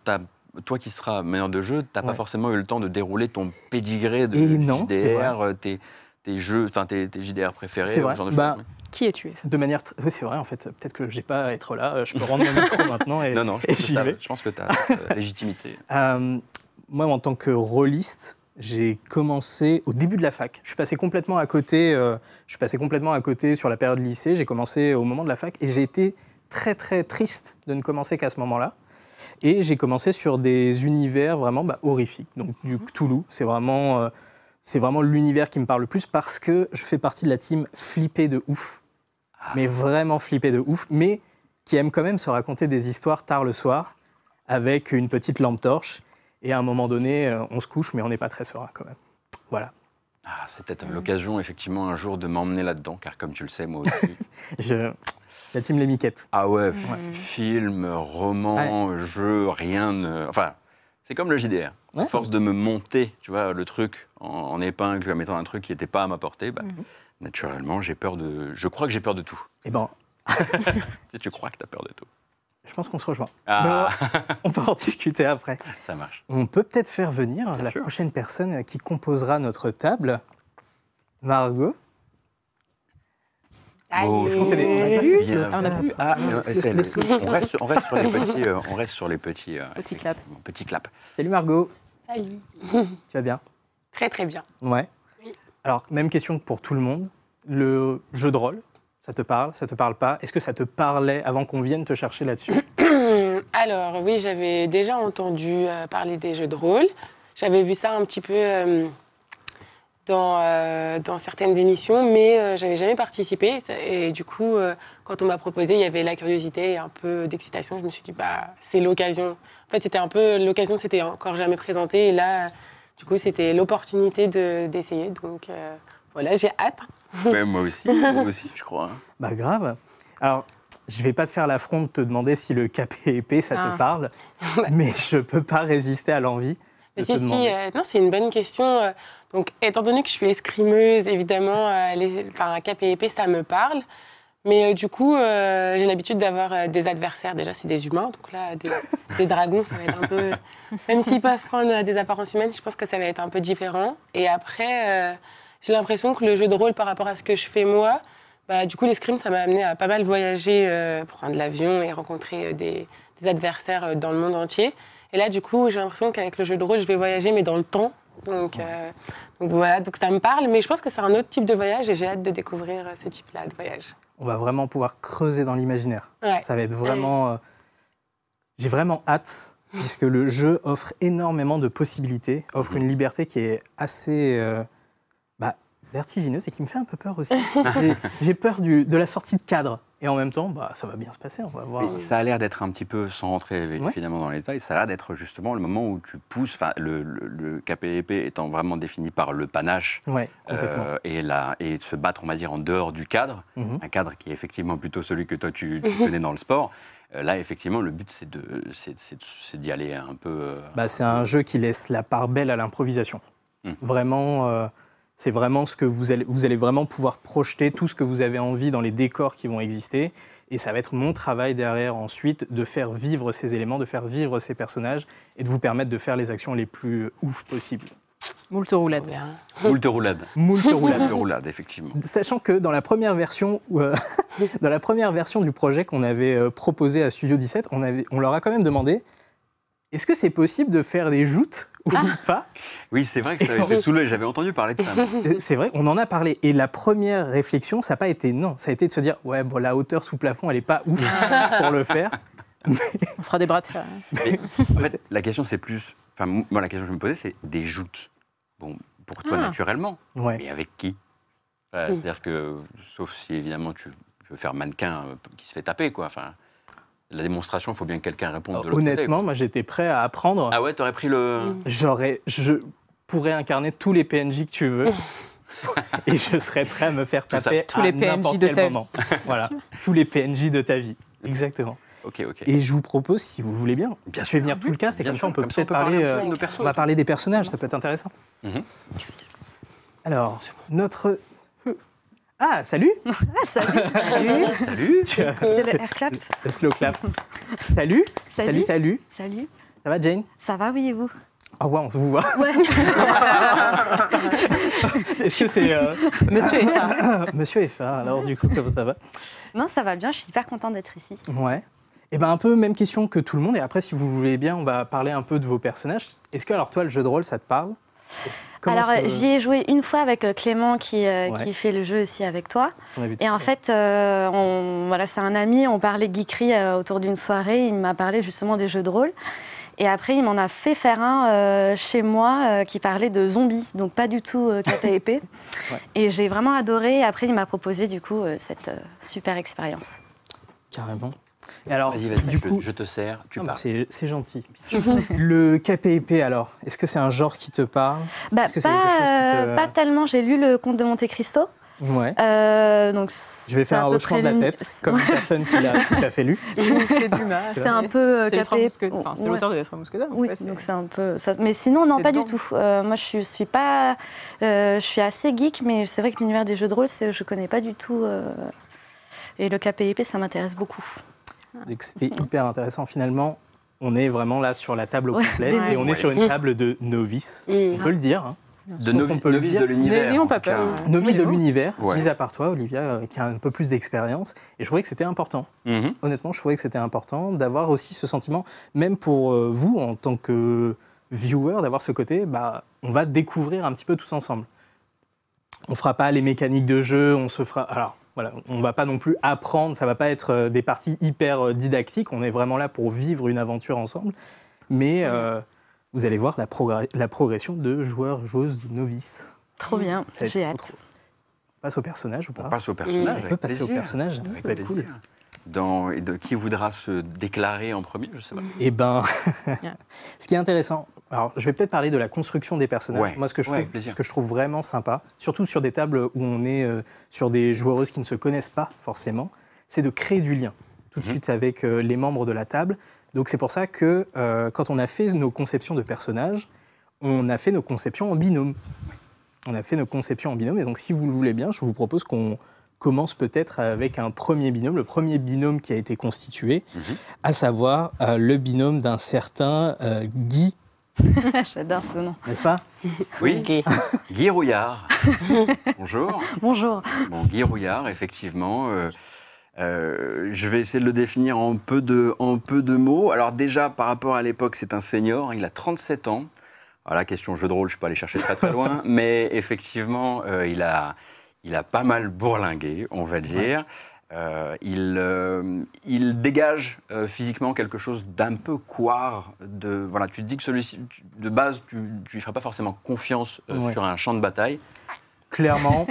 Speaker 2: toi qui seras meneur de jeu, t'as pas
Speaker 1: Ouais.
Speaker 2: forcément eu le temps de dérouler ton pédigré de
Speaker 1: Et non, c'est
Speaker 2: JDR, tes jeux, enfin tes JDR préférés.
Speaker 1: C'est vrai.
Speaker 2: ce genre de
Speaker 1: Bah,
Speaker 2: choses.
Speaker 7: Qui es-tu?
Speaker 1: De manière... Oui, c'est vrai, en fait, peut-être que j'ai pas à être là, je peux rendre mon micro maintenant et,
Speaker 2: Non,
Speaker 1: et j'y vais.
Speaker 2: je pense que tu as la légitimité.
Speaker 1: Moi, en tant que rôliste, j'ai commencé au début de la fac. Je suis passé complètement à côté, sur la période lycée. J'ai commencé au moment de la fac et j'ai été très, très triste de ne commencer qu'à ce moment-là. Et j'ai commencé sur des univers vraiment horrifiques. Donc, du Cthulhu, c'est vraiment l'univers qui me parle le plus parce que je fais partie de la team flippée de ouf. Mais vraiment flippée de ouf, mais qui aime quand même se raconter des histoires tard le soir avec une petite lampe torche. Et à un moment donné, on se couche, mais on n'est pas très serein quand même. Voilà.
Speaker 2: Ah, c'est peut-être l'occasion, effectivement, un jour de m'emmener là-dedans, car comme tu le sais, moi aussi.
Speaker 1: La team Les Miquettes.
Speaker 2: Ah ouais, film, roman, jeu, rien ne... Enfin, c'est comme le JDR. À force de me monter, tu vois, le truc en épingle, en mettant un truc qui n'était pas à ma portée, naturellement, j'ai peur de... Je crois que j'ai peur de tout.
Speaker 1: Eh ben...
Speaker 2: Tu crois que tu as peur de tout.
Speaker 1: Je pense qu'on se rejoint.
Speaker 2: Ah.
Speaker 1: On peut en discuter après.
Speaker 2: Ça marche.
Speaker 1: On peut peut-être faire venir
Speaker 2: Bien
Speaker 1: la
Speaker 2: sûr.
Speaker 1: prochaine personne qui composera notre table. Margot.
Speaker 2: Oh,
Speaker 1: Est-ce qu'on fait des...
Speaker 7: on a plus.
Speaker 2: On reste sur les petits...
Speaker 7: Petit clap.
Speaker 2: Petit clap.
Speaker 1: Salut Margot.
Speaker 8: Salut.
Speaker 1: Tu vas bien?
Speaker 8: Très très bien.
Speaker 1: Ouais.
Speaker 8: Oui.
Speaker 1: Alors, même question que pour tout le monde. Le jeu de rôle, ça te parle? Ça te parle pas? Est-ce que ça te parlait avant qu'on vienne te chercher là-dessus?
Speaker 8: Alors oui, j'avais déjà entendu parler des jeux de rôle. J'avais vu ça un petit peu dans certaines émissions, mais j'avais jamais participé. Et du coup, quand on m'a proposé, il y avait la curiosité et un peu d'excitation. Je me suis dit, c'est l'occasion. En fait, c'était un peu l'occasion, c'était encore jamais présenté. Et là, du coup, c'était l'opportunité d'essayer. Donc voilà, j'ai hâte.
Speaker 2: Ouais, moi aussi, je crois.
Speaker 1: Bah grave. Alors, je vais pas te faire l'affront de te demander si le KPP, ça te parle, mais je peux pas résister à l'envie de te demander.
Speaker 8: Non, c'est une bonne question. Donc, étant donné que je suis escrimeuse, évidemment, un KPP, ça me parle. Mais du coup, j'ai l'habitude d'avoir des adversaires. Déjà, c'est des humains. Donc là, des dragons, ça va être un peu... Même s'ils peuvent prendre des apparences humaines, je pense que ça va être un peu différent. Et après, j'ai l'impression que le jeu de rôle, par rapport à ce que je fais moi, du coup, l'escrime, ça m'a amené à pas mal voyager, prendre l'avion et rencontrer des adversaires dans le monde entier. Et là, du coup, j'ai l'impression qu'avec le jeu de rôle, je vais voyager, mais dans le temps. Donc voilà, donc ça me parle. Mais je pense que c'est un autre type de voyage et j'ai hâte de découvrir ce type-là de voyage.
Speaker 1: On va vraiment pouvoir creuser dans l'imaginaire.
Speaker 8: Ouais.
Speaker 1: Ça va être vraiment... J'ai vraiment hâte, puisque le jeu offre énormément de possibilités, offre une liberté qui est assez... vertigineuse et qui me fait un peu peur aussi. J'ai peur de la sortie de cadre. Et en même temps, ça va bien se passer, on va voir.
Speaker 2: Mais ça a l'air d'être un petit peu, sans rentrer évidemment dans les détails, ça a l'air d'être justement le moment où tu pousses, le KPP étant vraiment défini par le panache
Speaker 1: complètement.
Speaker 2: et se battre, on va dire, en dehors du cadre, un cadre qui est effectivement plutôt celui que toi tu connais dans le sport. Là, effectivement, le but, c'est d'y aller un peu...
Speaker 1: c'est un jeu qui laisse la part belle à l'improvisation. Vraiment... c'est vraiment ce que vous allez vraiment pouvoir projeter tout ce que vous avez envie dans les décors qui vont exister. Et ça va être mon travail derrière ensuite de faire vivre ces éléments, de faire vivre ces personnages et de vous permettre de faire les actions les plus ouf possibles.
Speaker 7: Moult roulade.
Speaker 2: Moult roulade.
Speaker 1: Moult roulade.
Speaker 2: Moult roulade, effectivement.
Speaker 1: Sachant que dans la première version, du projet qu'on avait proposé à Studio 17, on leur a quand même demandé est-ce que c'est possible de faire des joutes ou pas?
Speaker 2: Oui, c'est vrai que ça avait été sous l'œil, j'avais entendu parler de ça.
Speaker 1: C'est vrai, on en a parlé. Et la première réflexion, ça n'a pas été non. Ça a été de se dire, la hauteur sous plafond, elle n'est pas ouf pour le faire.
Speaker 7: On fera des bras de fer.
Speaker 2: Mais, en fait, la question, c'est plus... moi, la question que je me posais, c'est des joutes. Bon, pour toi, naturellement. Mais avec qui? C'est-à-dire que, sauf si, évidemment, tu veux faire mannequin qui se fait taper, quoi. La démonstration, il faut bien que quelqu'un réponde de l'autre côté.
Speaker 1: Honnêtement, moi, j'étais prêt à apprendre.
Speaker 2: Ah ouais, t'aurais pris le...
Speaker 1: Je pourrais incarner tous les PNJ que tu veux. Et je serais prêt à me faire taper
Speaker 7: tous les PNJ de ta vie.
Speaker 1: Voilà, tous les PNJ de ta vie. Exactement.
Speaker 2: Ok.
Speaker 1: Et je vous propose, si vous voulez bien, je fais venir tout le cast et comme ça, on peut peut-être parler... on va parler des personnages, ça peut être intéressant. Alors, notre... Ah, salut.
Speaker 9: Salut.
Speaker 1: Salut.
Speaker 9: C'est le air clap.
Speaker 1: Le slow clap. Salut.
Speaker 9: Salut.
Speaker 1: Salut.
Speaker 9: Salut.
Speaker 1: Ça va, Jane?
Speaker 9: Ça va, oui, et vous?
Speaker 1: Ah ouais, on se vous voit.
Speaker 9: Ouais.
Speaker 1: Est-ce que c'est
Speaker 7: Monsieur Effa.
Speaker 1: Monsieur Effa, alors du coup, comment ça va?
Speaker 9: Non, ça va bien, je suis hyper contente d'être ici.
Speaker 1: Ouais. Et ben un peu même question que tout le monde. Et après, si vous voulez bien, on va parler un peu de vos personnages. Est-ce que alors toi, le jeu de rôle, ça te parle?
Speaker 9: Alors, j'y ai joué une fois avec Clément qui fait le jeu aussi avec toi. Et en fait, voilà, c'est un ami, on parlait geekery autour d'une soirée. Il m'a parlé justement des jeux de rôle. Et après, il m'en a fait faire un chez moi qui parlait de zombies, donc pas du tout KPEP. Et j'ai vraiment adoré. Et après, il m'a proposé du coup cette super expérience.
Speaker 1: Carrément. Et alors,
Speaker 2: Vas-y,
Speaker 1: du coup,
Speaker 2: je te sers, tu
Speaker 1: ah bah,
Speaker 2: parles.
Speaker 1: c'est gentil. Le KPIP, alors, est-ce que c'est un genre qui te parle?
Speaker 9: Bah,
Speaker 1: Est-ce que c'est quelque chose qui te-
Speaker 9: pas tellement. J'ai lu le Comte de Monte Cristo.
Speaker 1: Ouais.
Speaker 9: Donc
Speaker 1: Je vais faire un hochement de la tête, comme une personne qui l'a tout à fait lu.
Speaker 7: C'est Dumas.
Speaker 9: C'est un peu
Speaker 7: C'est les Trois
Speaker 9: KPEP.
Speaker 7: Mousquetaires. Enfin, c'est
Speaker 9: Ouais.
Speaker 7: l'auteur des Trois Mousquetaires.
Speaker 9: Oui,
Speaker 7: ouais, c'est-
Speaker 9: donc c'est un peu ça. Mais sinon, non,
Speaker 7: C'est
Speaker 9: pas du
Speaker 7: dedans.
Speaker 9: tout. Moi, je suis pas. Je suis assez geek, mais c'est vrai que l'univers des jeux de rôle, je connais pas du tout. Et le KPIP, ça m'intéresse beaucoup.
Speaker 1: Donc, c'était hyper intéressant. Finalement, on est vraiment là sur la table au
Speaker 9: Ouais,
Speaker 1: complet
Speaker 9: des
Speaker 1: et on est sur une table de novices. On peut le dire. Hein.
Speaker 2: De
Speaker 1: Je pense qu'on peut le
Speaker 2: novice
Speaker 1: dire.
Speaker 2: de l'univers.
Speaker 7: N'ayons
Speaker 2: en
Speaker 7: pas
Speaker 2: tout cas.
Speaker 7: peur.
Speaker 1: Novice de
Speaker 7: Oui,
Speaker 1: l'univers,
Speaker 2: Ouais.
Speaker 1: mis à part toi, Olivia, qui a un peu plus d'expérience. Et je trouvais que c'était important.
Speaker 2: Mhm.
Speaker 1: Honnêtement, je trouvais que c'était important d'avoir aussi ce sentiment, même pour vous, en tant que viewer, d'avoir ce côté, bah, on va découvrir un petit peu tous ensemble. On ne fera pas les mécaniques de jeu, on se fera... Alors, voilà, on ne va pas non plus apprendre, ça ne va pas être des parties hyper didactiques, on est vraiment là pour vivre une aventure ensemble. Mais vous allez voir la progression de joueurs, joueuses, de novices.
Speaker 9: Trop bien,
Speaker 1: Ça va être
Speaker 9: j'ai
Speaker 1: trop,
Speaker 9: hâte.
Speaker 1: trop. On passe au personnage ou pas?
Speaker 2: On passe au personnage.
Speaker 1: On peut
Speaker 2: avec
Speaker 1: passer au
Speaker 2: plaisir.
Speaker 1: personnage, ça
Speaker 2: Avec
Speaker 1: peut être cool.
Speaker 2: plaisir. Et de qui voudra se déclarer en premier, je sais pas.
Speaker 1: Eh ben, ce qui est intéressant, alors je vais peut-être parler de la construction des personnages.
Speaker 2: Ouais,
Speaker 1: Moi, ce que je
Speaker 2: ouais,
Speaker 1: trouve,
Speaker 2: plaisir.
Speaker 1: ce que je trouve vraiment sympa, surtout sur des tables où on est sur des joueuses qui ne se connaissent pas forcément, c'est de créer du lien tout de suite avec les membres de la table. Donc c'est pour ça que quand on a fait nos conceptions de personnages, on a fait nos conceptions en binôme. On a fait nos conceptions en binôme, et donc si vous le voulez bien, je vous propose qu'on commence peut-être avec un premier binôme, le premier binôme qui a été constitué, à savoir le binôme d'un certain Guy,
Speaker 9: J'adore ce nom.
Speaker 1: n'est-ce pas?
Speaker 2: Oui, Guy Rouillard. Bonjour.
Speaker 9: Bonjour.
Speaker 2: Bon, Guy Rouillard, effectivement. Je vais essayer de le définir en peu de mots. Alors déjà, par rapport à l'époque, c'est un senior, il a 37 ans. Voilà, question jeu de rôle, je ne suis pas allé chercher très très loin, mais effectivement, il a pas mal bourlingué, on va dire. Il dégage physiquement quelque chose d'un peu couard. Voilà, tu te dis que celui-ci, de base, tu lui ferais pas forcément confiance
Speaker 1: Ouais.
Speaker 2: sur un champ de bataille.
Speaker 1: Clairement,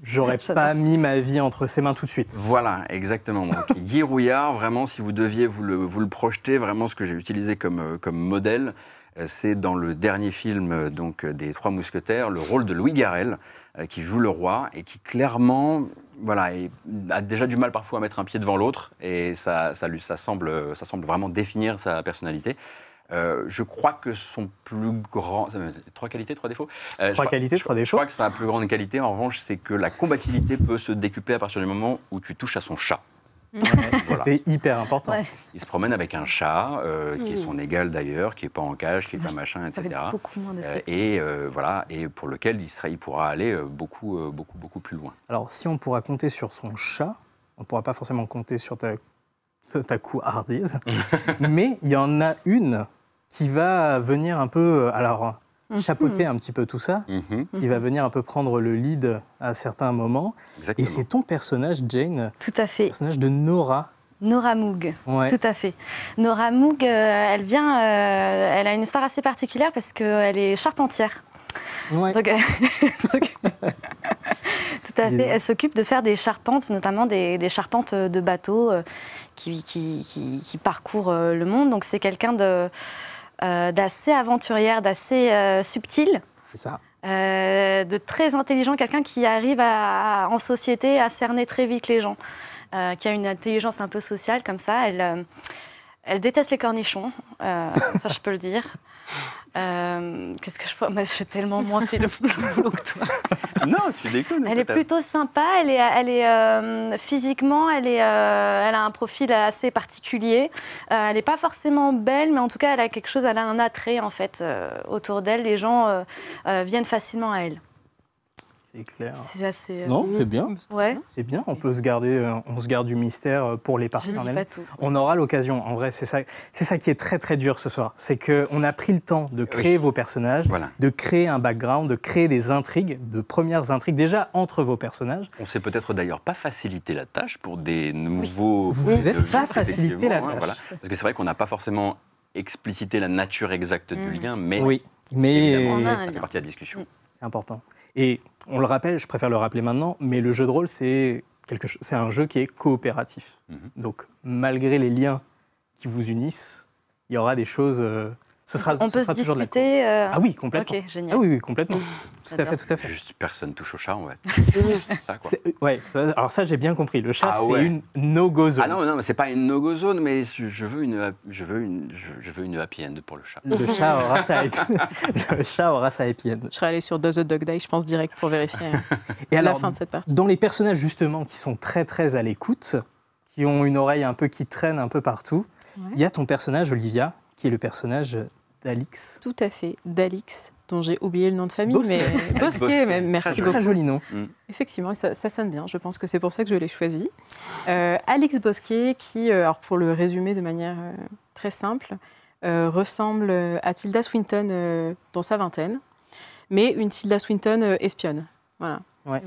Speaker 1: j'aurais
Speaker 9: Ça
Speaker 1: pas mis ma vie entre ses mains tout de suite.
Speaker 2: Voilà, exactement. Donc, Guy Rouillard, vraiment, si vous deviez vous le projeter, vraiment ce que j'ai utilisé comme modèle, c'est dans le dernier film donc, des Trois Mousquetaires, le rôle de Louis Garrel, qui joue le roi et qui clairement voilà, a déjà du mal parfois à mettre un pied devant l'autre, et ça semble vraiment définir sa personnalité. Je crois que son plus grand... 3 qualités, 3 défauts
Speaker 1: 3 qualités, 3
Speaker 2: Je
Speaker 1: défauts.
Speaker 2: crois que sa plus grande qualité, en revanche, c'est que la combativité peut se décupler à partir du moment où tu touches à son chat. Voilà.
Speaker 1: C'était hyper important.
Speaker 9: Ouais.
Speaker 2: Il se promène avec un chat, qui est son égal d'ailleurs, qui n'est pas en cage, qui n'est pas machin,
Speaker 9: Ça va
Speaker 2: etc.
Speaker 9: être beaucoup moins d'esprit.
Speaker 2: Voilà, et pour lequel il pourra aller beaucoup plus loin.
Speaker 1: Alors, si on pourra compter sur son chat, on ne pourra pas forcément compter sur ta couardise, mais il y en a une qui va venir un peu, chapeauter un petit peu tout ça, qui va venir un peu prendre le lead à certains moments.
Speaker 2: Exactement.
Speaker 1: Et c'est ton personnage, Jane,
Speaker 9: Tout à fait.
Speaker 1: le personnage de Nora.
Speaker 9: Nora Moog.
Speaker 1: Ouais.
Speaker 9: Tout à fait. Nora Moog, elle a une histoire assez particulière parce qu'elle est charpentière.
Speaker 1: Ouais.
Speaker 9: Donc, tout à
Speaker 1: Dis
Speaker 9: fait.
Speaker 1: donc.
Speaker 9: Elle s'occupe de faire des charpentes, notamment des charpentes de bateaux qui parcourent le monde. Donc c'est quelqu'un d'assez aventurière, d'assez subtil,
Speaker 1: C'est ça.
Speaker 9: de très intelligent, quelqu'un qui arrive en société à cerner très vite les gens, qui a une intelligence un peu sociale comme ça. Elle déteste les cornichons, ça je peux le dire. Qu'est-ce que je peux... Moi, j'ai tellement moins fait le boulot que toi.
Speaker 2: Non, tu déconnes.
Speaker 9: Elle est plutôt sympa. Physiquement, elle a un profil assez particulier. Elle n'est pas forcément belle, mais en tout cas, elle a un attrait en fait autour d'elle. Les gens viennent facilement à elle.
Speaker 1: C'est clair.
Speaker 9: C'est assez,
Speaker 1: non, c'est bien.
Speaker 9: Ouais.
Speaker 1: C'est bien. On se garde du mystère pour les parties.
Speaker 9: Je dis pas tout.
Speaker 1: On aura l'occasion. En vrai, c'est ça qui est très très dur ce soir. C'est qu'on a pris le temps de créer vos personnages, de créer un background, de créer des intrigues, de premières intrigues déjà entre vos personnages.
Speaker 2: On s'est peut-être d'ailleurs pas facilité la tâche pour des nouveaux.
Speaker 1: Vous vous êtes pas facilité la tâche.
Speaker 2: Voilà. Parce que c'est vrai qu'on n'a pas forcément explicité la nature exacte du lien, mais
Speaker 1: évidemment,
Speaker 2: ça fait partie de la discussion.
Speaker 1: C'est important. Et on le rappelle, je préfère le rappeler maintenant, mais le jeu de rôle, c'est un jeu qui est coopératif. Donc, malgré les liens qui vous unissent, il y aura des choses...
Speaker 9: on peut se disputer
Speaker 1: Ah oui, complètement.
Speaker 9: Ok, génial.
Speaker 1: Ah oui, complètement. Tout à fait.
Speaker 2: Juste personne touche au chat, ouais.
Speaker 1: ça, quoi. Ouais, alors ça, j'ai bien compris. Le chat, c'est une no-go zone.
Speaker 2: Ah non, mais c'est pas une no-go zone, mais je veux une happy end pour le chat.
Speaker 1: Le chat aura sa happy end.
Speaker 7: Je serais allée sur Does a Dog Die, je pense, direct pour vérifier
Speaker 1: Et alors,
Speaker 7: la fin de cette partie.
Speaker 1: Dans les personnages, justement, qui sont très, très à l'écoute, qui ont une oreille un peu qui traîne un peu partout, il y a ton personnage, Olivia, qui est le personnage d'Alix.
Speaker 7: Tout à fait, d'Alix, dont j'ai oublié le nom de famille,
Speaker 1: Bosquet.
Speaker 7: mais Bosquet, merci beaucoup.
Speaker 1: Très joli nom.
Speaker 7: Effectivement, ça sonne bien, je pense que c'est pour ça que je l'ai choisi. Alix Bosquet, qui, alors pour le résumer de manière très simple, ressemble à Tilda Swinton dans sa vingtaine, mais une Tilda Swinton espionne. Voilà.
Speaker 1: Ouais.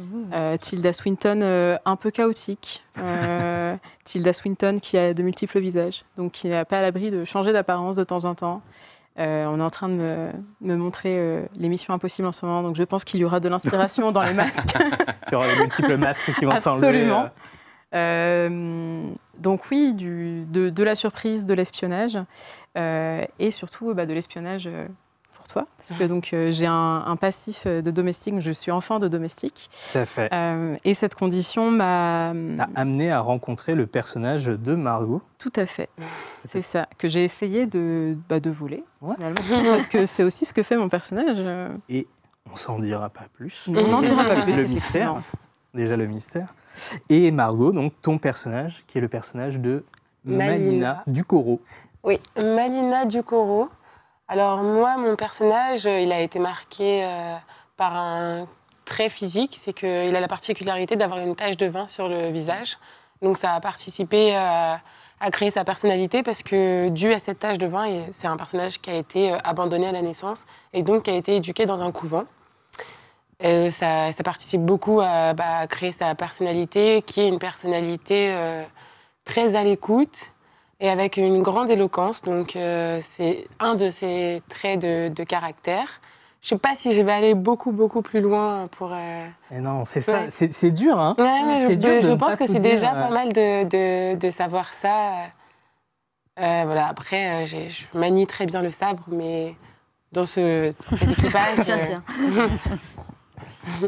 Speaker 7: Tilda Swinton un peu chaotique, Tilda Swinton qui a de multiples visages, donc qui n'est pas à l'abri de changer d'apparence de temps en temps. On est en train de me montrer l'émission Impossible en ce moment, donc je pense qu'il y aura de l'inspiration dans les masques.
Speaker 1: Il y aura de multiples masques qui vont s'enlever.
Speaker 7: Absolument. Donc oui, de la surprise, de l'espionnage, et surtout de l'espionnage pour toi, parce que donc, j'ai un passif de domestique, je suis enfant de domestique.
Speaker 1: Tout à fait.
Speaker 7: Et cette condition m'a
Speaker 1: amené à rencontrer le personnage de Margot.
Speaker 7: Tout à fait. C'est ça, que j'ai essayé de voler, finalement, parce que c'est aussi ce que fait mon personnage.
Speaker 1: Et on s'en dira pas plus.
Speaker 7: On n'en dira pas plus,
Speaker 1: le mystère. Déjà le mystère. Et Margot, donc ton personnage, qui est le personnage de Malina Ducoro.
Speaker 8: Oui, Malina Ducoro. Alors moi, mon personnage, il a été marqué par un trait physique, c'est qu'il a la particularité d'avoir une tache de vin sur le visage. Donc ça a participé à créer sa personnalité parce que dû à cette tache de vin, c'est un personnage qui a été abandonné à la naissance et donc qui a été éduqué dans un couvent. Ça participe beaucoup à créer sa personnalité, qui est une personnalité très à l'écoute et avec une grande éloquence. Donc, c'est un de ses traits de caractère. Je ne sais pas si je vais aller beaucoup plus loin pour...
Speaker 1: Et non, c'est ça, c'est dur, hein.
Speaker 8: Ouais, mais je pense que c'est déjà
Speaker 1: dire,
Speaker 8: pas mal de savoir ça. Voilà. Après, je manie très bien le sabre, mais dans cet équipage...
Speaker 9: Tiens.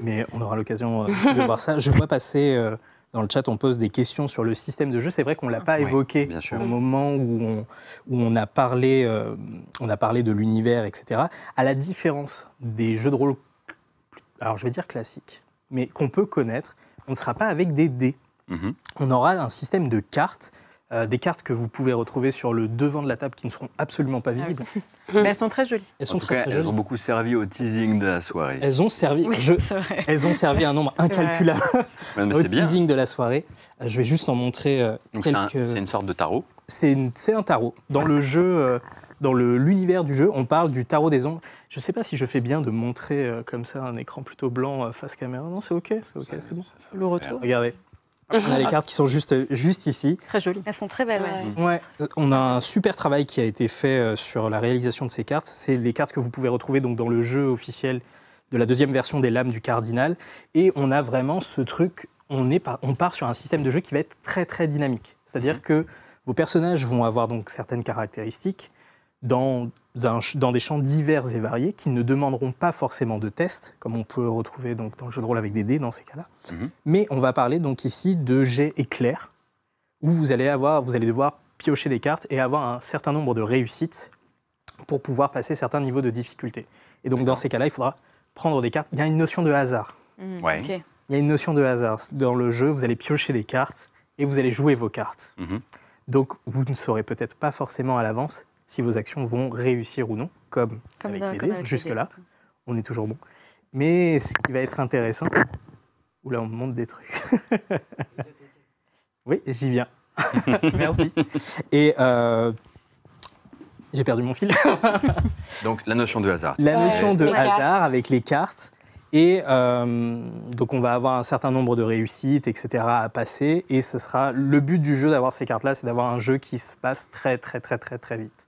Speaker 1: Mais on aura l'occasion de voir ça. Je vois passer dans le chat, on pose des questions sur le système de jeu. C'est vrai qu'on ne l'a pas évoqué au moment où on a parlé de l'univers, etc. À la différence des jeux de rôle, alors je vais dire classiques, mais qu'on peut connaître, on ne sera pas avec des dés. On aura un système de cartes. Des cartes que vous pouvez retrouver sur le devant de la table qui ne seront absolument pas visibles.
Speaker 7: Mais elles sont très jolies.
Speaker 2: Elles ont beaucoup servi au teasing de la soirée.
Speaker 1: Elles ont servi, elles ont servi un nombre incalculable au teasing de la soirée. Je vais juste en montrer quelques...
Speaker 2: C'est une sorte de tarot.
Speaker 1: C'est un tarot. Dans le jeu, dans l'univers du jeu, on parle du tarot des ombres. Je ne sais pas si je fais bien de montrer comme ça un écran plutôt blanc face caméra. Non, c'est OK, c'est bon.
Speaker 7: Le retour.
Speaker 1: Regardez. On a les cartes qui sont juste ici.
Speaker 7: Très jolies.
Speaker 9: Elles sont très belles.
Speaker 1: Ouais. On a un super travail qui a été fait sur la réalisation de ces cartes. C'est les cartes que vous pouvez retrouver donc, dans le jeu officiel de la deuxième version des Lames du Cardinal. Et on a vraiment ce truc, on part sur un système de jeu qui va être très très dynamique. C'est-à-dire que vos personnages vont avoir donc certaines caractéristiques dans des champs divers et variés qui ne demanderont pas forcément de tests, comme on peut retrouver donc, dans le jeu de rôle avec des dés dans ces cas-là. Mais on va parler donc ici de jets éclairs, où vous allez devoir piocher des cartes et avoir un certain nombre de réussites pour pouvoir passer certains niveaux de difficulté. Et donc, dans ces cas-là, il faudra prendre des cartes. Il y a une notion de hasard.
Speaker 2: Ouais.
Speaker 9: Ok.
Speaker 1: Il y a une notion de hasard. Dans le jeu, vous allez piocher des cartes et vous allez jouer vos cartes. Donc, vous ne saurez peut-être pas forcément à l'avance si vos actions vont réussir ou non, comme avec les dés. Jusque-là, on est toujours bon. Mais ce qui va être intéressant... Oula, on me montre des trucs. Oui, j'y viens. Merci. Et j'ai perdu mon fil.
Speaker 2: Donc, la notion de hasard.
Speaker 1: La notion de
Speaker 8: les cartes.
Speaker 1: hasard avec les cartes. Et donc, on va avoir un certain nombre de réussites, etc. à passer. Et ce sera le but du jeu d'avoir ces cartes-là, c'est d'avoir un jeu qui se passe très, très, très, très, très vite.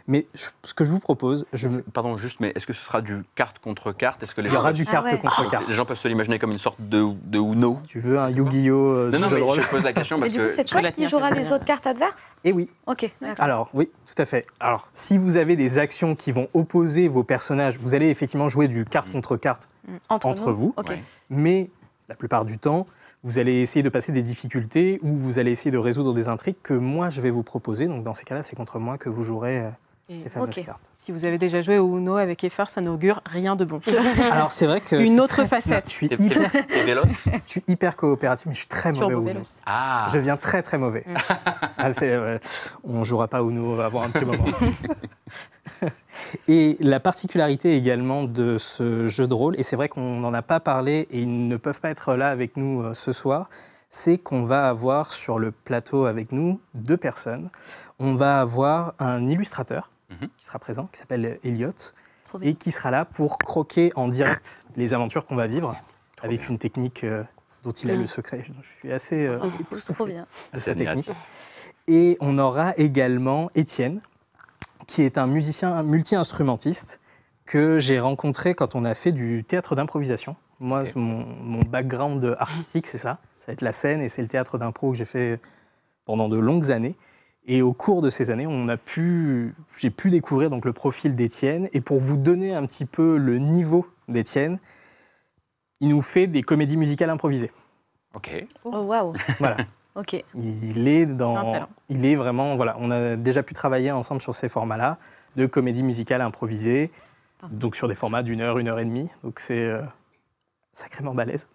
Speaker 1: Mais ce que je vous propose...
Speaker 2: Pardon, juste, mais est-ce que ce sera du carte contre carte? Est-ce que les
Speaker 1: Il y aura
Speaker 2: gens
Speaker 1: du
Speaker 2: peuvent-
Speaker 1: carte contre carte.
Speaker 2: Les gens peuvent se l'imaginer comme une sorte de Uno?
Speaker 1: Tu veux un Yu-Gi-Oh!
Speaker 2: Non,
Speaker 1: Du jeu de
Speaker 2: mais
Speaker 1: rôle?
Speaker 2: je pose la question
Speaker 9: Et
Speaker 2: parce
Speaker 9: du coup,
Speaker 2: que...
Speaker 9: c'est toi qui jouera les autres cartes adverses?
Speaker 1: Eh oui.
Speaker 9: Ok, d'accord.
Speaker 1: Alors, oui, tout à fait. Alors, si vous avez des actions qui vont opposer vos personnages, vous allez effectivement jouer du carte contre carte entre
Speaker 9: nous
Speaker 1: vous.
Speaker 9: Ok.
Speaker 2: Ouais.
Speaker 1: Mais la plupart du temps, vous allez essayer de passer des difficultés ou vous allez essayer de résoudre des intrigues que moi, je vais vous proposer. Donc, dans ces cas-là, c'est contre moi que vous jouerez ces fameuses
Speaker 9: Ok.
Speaker 1: cartes.
Speaker 7: Si vous avez déjà joué au Uno avec Eiffar, ça n'augure rien de bon.
Speaker 1: Alors, c'est vrai que...
Speaker 7: Une autre facette.
Speaker 1: Je suis
Speaker 2: T'es véloce?
Speaker 1: je suis hyper coopératif, mais je suis très mauvais
Speaker 7: Turbo
Speaker 1: au Uno.
Speaker 7: Véloce.
Speaker 2: Ah.
Speaker 1: Je viens très très mauvais. Ah, on ne jouera pas Uno avant un petit moment. Et la particularité également de ce jeu de rôle, et c'est vrai qu'on n'en a pas parlé et ils ne peuvent pas être là avec nous ce soir, c'est qu'on va avoir sur le plateau avec nous 2 personnes. On va avoir un illustrateur qui sera présent, qui s'appelle Elliot,
Speaker 9: Trop bien.
Speaker 1: et qui sera là pour croquer en direct les aventures qu'on va vivre avec une technique dont il a le secret. Je suis assez époustouflé
Speaker 9: Trop bien.
Speaker 1: de cette
Speaker 2: Génial.
Speaker 1: technique. Et on aura également Étienne, qui est un musicien multi-instrumentiste que j'ai rencontré quand on a fait du théâtre d'improvisation. Moi, mon background artistique, c'est ça. Ça va être la scène et c'est le théâtre d'impro que j'ai fait pendant de longues années. Et au cours de ces années, j'ai pu découvrir donc le profil d'Étienne. Et pour vous donner un petit peu le niveau d'Étienne, il nous fait des comédies musicales improvisées.
Speaker 2: Ok.
Speaker 9: Oh, waouh.
Speaker 1: Voilà.
Speaker 9: Ok.
Speaker 1: Il est
Speaker 7: C'est un talent.
Speaker 1: il est vraiment, voilà, on a déjà pu travailler ensemble sur ces formats-là, de comédie musicale improvisée, donc sur des formats d'1 heure, 1 heure et demie. Donc c'est sacrément balèze.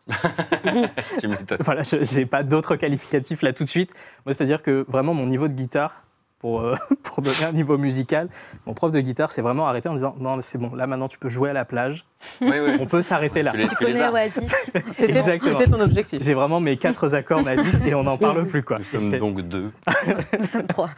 Speaker 2: Tu m'étonnes.
Speaker 1: Voilà, je n'ai pas d'autres qualificatifs là tout de suite. Moi, c'est-à-dire que vraiment mon niveau de guitare, pour donner un niveau musical, mon prof de guitare s'est vraiment arrêté en disant non, c'est bon, là maintenant tu peux jouer à la plage,
Speaker 2: Oui, oui.
Speaker 1: on peut s'arrêter là.
Speaker 2: Tu les
Speaker 9: Connais
Speaker 2: as.
Speaker 9: Oasis.
Speaker 1: Exactement.
Speaker 7: C'était ton objectif.
Speaker 1: J'ai vraiment mes 4 accords magiques et on n'en parle plus, quoi.
Speaker 2: Nous sommes donc 2.
Speaker 9: Nous sommes 3.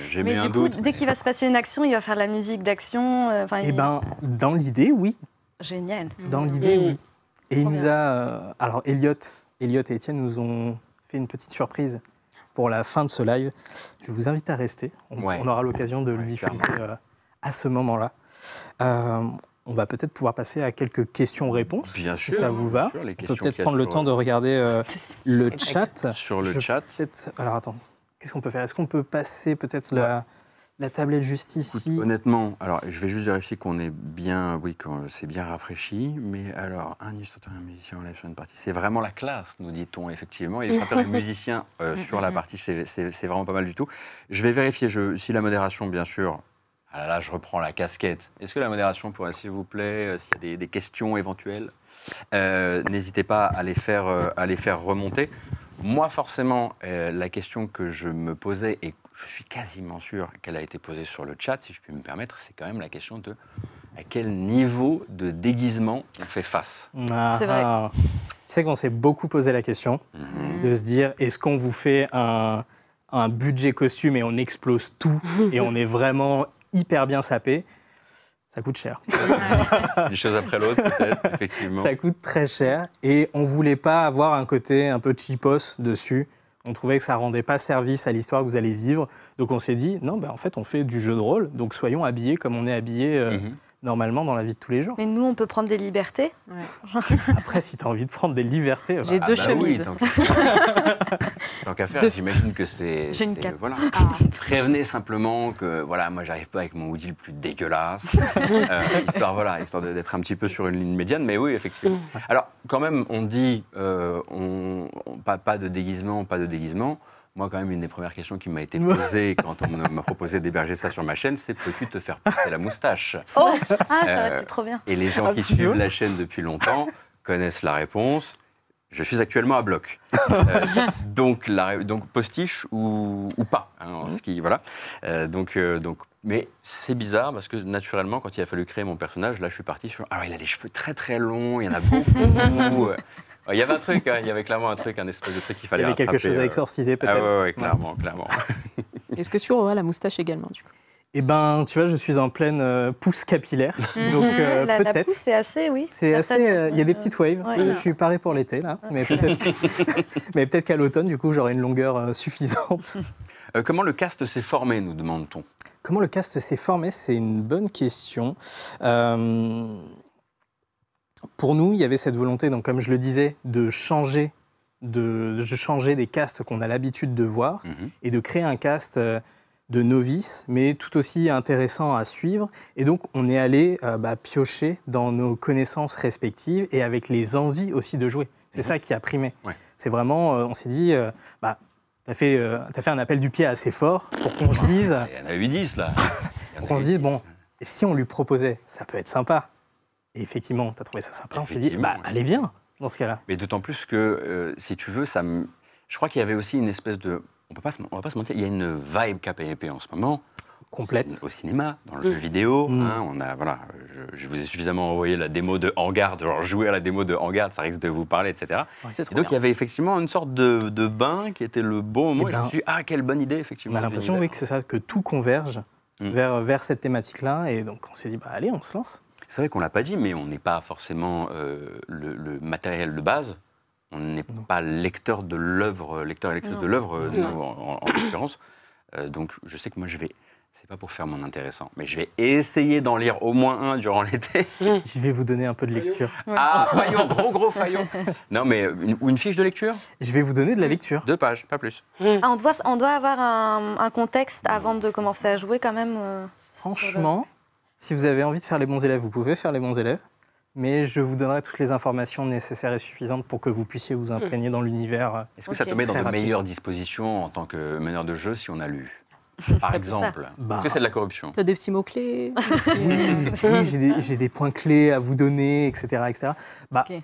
Speaker 2: J'ai mis
Speaker 9: Mais
Speaker 2: un
Speaker 9: du coup,
Speaker 2: doute.
Speaker 9: dès qu'il va se passer une action, il va faire de la musique d'action.
Speaker 1: Eh ben, dans l'idée, oui.
Speaker 9: Génial.
Speaker 1: Dans l'idée, oui. Et il
Speaker 9: Trop
Speaker 1: nous a... alors, Elliot et Étienne nous ont fait une petite surprise pour la fin de ce live. Je vous invite à rester. On aura l'occasion de le diffuser à ce moment-là. On va peut-être pouvoir passer à quelques questions-réponses,
Speaker 2: Bien
Speaker 1: si
Speaker 2: sûr,
Speaker 1: ça vous va.
Speaker 2: bien sûr, les
Speaker 1: On peut
Speaker 2: questions
Speaker 1: peut-être
Speaker 2: qu'il y a
Speaker 1: prendre le
Speaker 2: sur-
Speaker 1: temps de regarder le chat.
Speaker 2: Sur le chat.
Speaker 1: Alors, attends. Qu'est-ce qu'on peut faire? Est-ce qu'on peut passer peut-être la tablette juste
Speaker 2: Écoute,
Speaker 1: ici?
Speaker 2: honnêtement, alors je vais juste vérifier qu'on est bien, oui, qu'on c'est bien rafraîchi. Mais alors, un illustrateur et un musicien en live sur une partie, c'est vraiment la classe, nous dit-on effectivement. Illustrateur et musicien sur la partie, c'est vraiment pas mal du tout. Je vais vérifier si la modération, bien sûr. Ah là, je reprends la casquette. Est-ce que la modération pourrait, s'il vous plaît, s'il y a des questions éventuelles, n'hésitez pas à les faire remonter. Moi, forcément, la question que je me posais, et je suis quasiment sûr qu'elle a été posée sur le chat, si je puis me permettre, c'est quand même la question de à quel niveau de déguisement on fait face.
Speaker 9: C'est vrai.
Speaker 1: Tu sais qu'on s'est beaucoup posé la question de se dire, est-ce qu'on vous fait un budget costume et on explose tout et on est vraiment hyper bien sapé? Ça coûte cher.
Speaker 2: Une chose après l'autre, peut-être, effectivement.
Speaker 1: Ça coûte très cher et on voulait pas avoir un côté un peu cheapos dessus. On trouvait que ça rendait pas service à l'histoire que vous allez vivre. Donc on s'est dit, non, en fait, on fait du jeu de rôle, donc soyons habillés comme on est habillé normalement dans la vie de tous les jours.
Speaker 9: Mais nous, on peut prendre des libertés.
Speaker 1: Après, si tu as envie de prendre des libertés...
Speaker 7: J'ai deux chemises.
Speaker 2: Oui, tant qu'à faire, j'imagine que c'est...
Speaker 9: J'ai une cape.
Speaker 2: Voilà. Prévenez simplement que, voilà, moi, j'arrive pas avec mon hoodie le plus dégueulasse, histoire d'être un petit peu sur une ligne médiane, mais oui, effectivement. Alors, quand même, on dit pas de déguisement, pas de déguisement. Moi, quand même, une des premières questions qui m'a été posée quand on m'a proposé d'héberger ça sur ma chaîne, c'est peux-tu te faire pousser la moustache?
Speaker 9: Oh, ça va être trop bien.
Speaker 2: Et les gens qui suivent la chaîne depuis longtemps connaissent la réponse. Je suis actuellement à bloc. Donc postiche ou pas. Hein, ce qui, voilà. Mais c'est bizarre parce que naturellement, quand il a fallu créer mon personnage, là, je suis parti sur. Alors, il a les cheveux très très longs, il y en a beaucoup. Il y avait un truc, hein, il y avait clairement un espèce de truc qu'il fallait rattraper.
Speaker 1: Il y avait quelque chose à exorciser peut-être.
Speaker 2: Ah ouais, clairement.
Speaker 7: Est-ce que tu auras la moustache également du coup?
Speaker 1: Eh ben, tu vois, je suis en pleine pousse capillaire, donc
Speaker 9: La
Speaker 1: peut-être.
Speaker 9: pousse, c'est assez, oui.
Speaker 1: C'est assez. Il y a des petites waves.
Speaker 9: Ouais.
Speaker 1: Je suis paré pour l'été là, mais peut-être qu'à l'automne, du coup, j'aurai une longueur suffisante.
Speaker 2: Comment le cast s'est formé, nous demande-t-on?
Speaker 1: Comment le cast s'est formé? C'est une bonne question. Pour nous, il y avait cette volonté, donc comme je le disais, de changer des castes qu'on a l'habitude de voir et de créer un cast de novices, mais tout aussi intéressant à suivre. Et donc, on est allé piocher dans nos connaissances respectives et avec les envies aussi de jouer. C'est ça qui a primé. Ouais. C'est vraiment, on s'est dit, t'as fait un appel du pied assez fort pour qu'on se dise...
Speaker 2: Il y en a eu 10, là.
Speaker 1: On se dise, bon, et si on lui proposait, ça peut être sympa. Et effectivement, tu as trouvé ça sympa, on s'est dit, allez, viens, dans ce cas-là.
Speaker 2: Mais d'autant plus que, si tu veux, je crois qu'il y avait aussi une espèce de... On va pas se mentir, il y a une vibe KPP en ce moment.
Speaker 1: Complète.
Speaker 2: Au cinéma, dans le jeu vidéo. Hein, je vous ai suffisamment envoyé la démo de Hangar, genre jouer à la démo de Hangar, ça risque de vous parler, etc. Ouais, et donc il y avait effectivement une sorte de bain qui était le bon moment. Et je me suis dit, quelle bonne idée, effectivement.
Speaker 1: On a l'impression, oui, que c'est ça, que tout converge vers cette thématique-là. Et donc on s'est dit, allez, on se lance.
Speaker 2: C'est vrai qu'on ne l'a pas dit, mais on n'est pas forcément le matériel de base. On n'est pas lecteur de l'œuvre, lecteur et lectrice de l'œuvre, en l'occurrence. Donc je sais que moi, c'est pas pour faire mon intéressant, mais je vais essayer d'en lire au moins un durant l'été.
Speaker 1: Je vais vous donner un peu de lecture.
Speaker 2: Ah, faillon, gros faillon. Non, mais une fiche de lecture?
Speaker 1: Je vais vous donner de la lecture.
Speaker 2: 2 pages, pas plus.
Speaker 9: On doit avoir un contexte avant de commencer à jouer quand même.
Speaker 1: Franchement, si vous avez envie de faire les bons élèves, vous pouvez faire les bons élèves. Mais je vous donnerai toutes les informations nécessaires et suffisantes pour que vous puissiez vous imprégner dans l'univers.
Speaker 2: Est-ce que ça te met dans de meilleures dispositions en tant que meneur de jeu si on a lu? Par exemple, est-ce que c'est de la corruption?
Speaker 7: Tu as des petits mots-clés?
Speaker 1: Oui, j'ai des points clés à vous donner, etc. etc.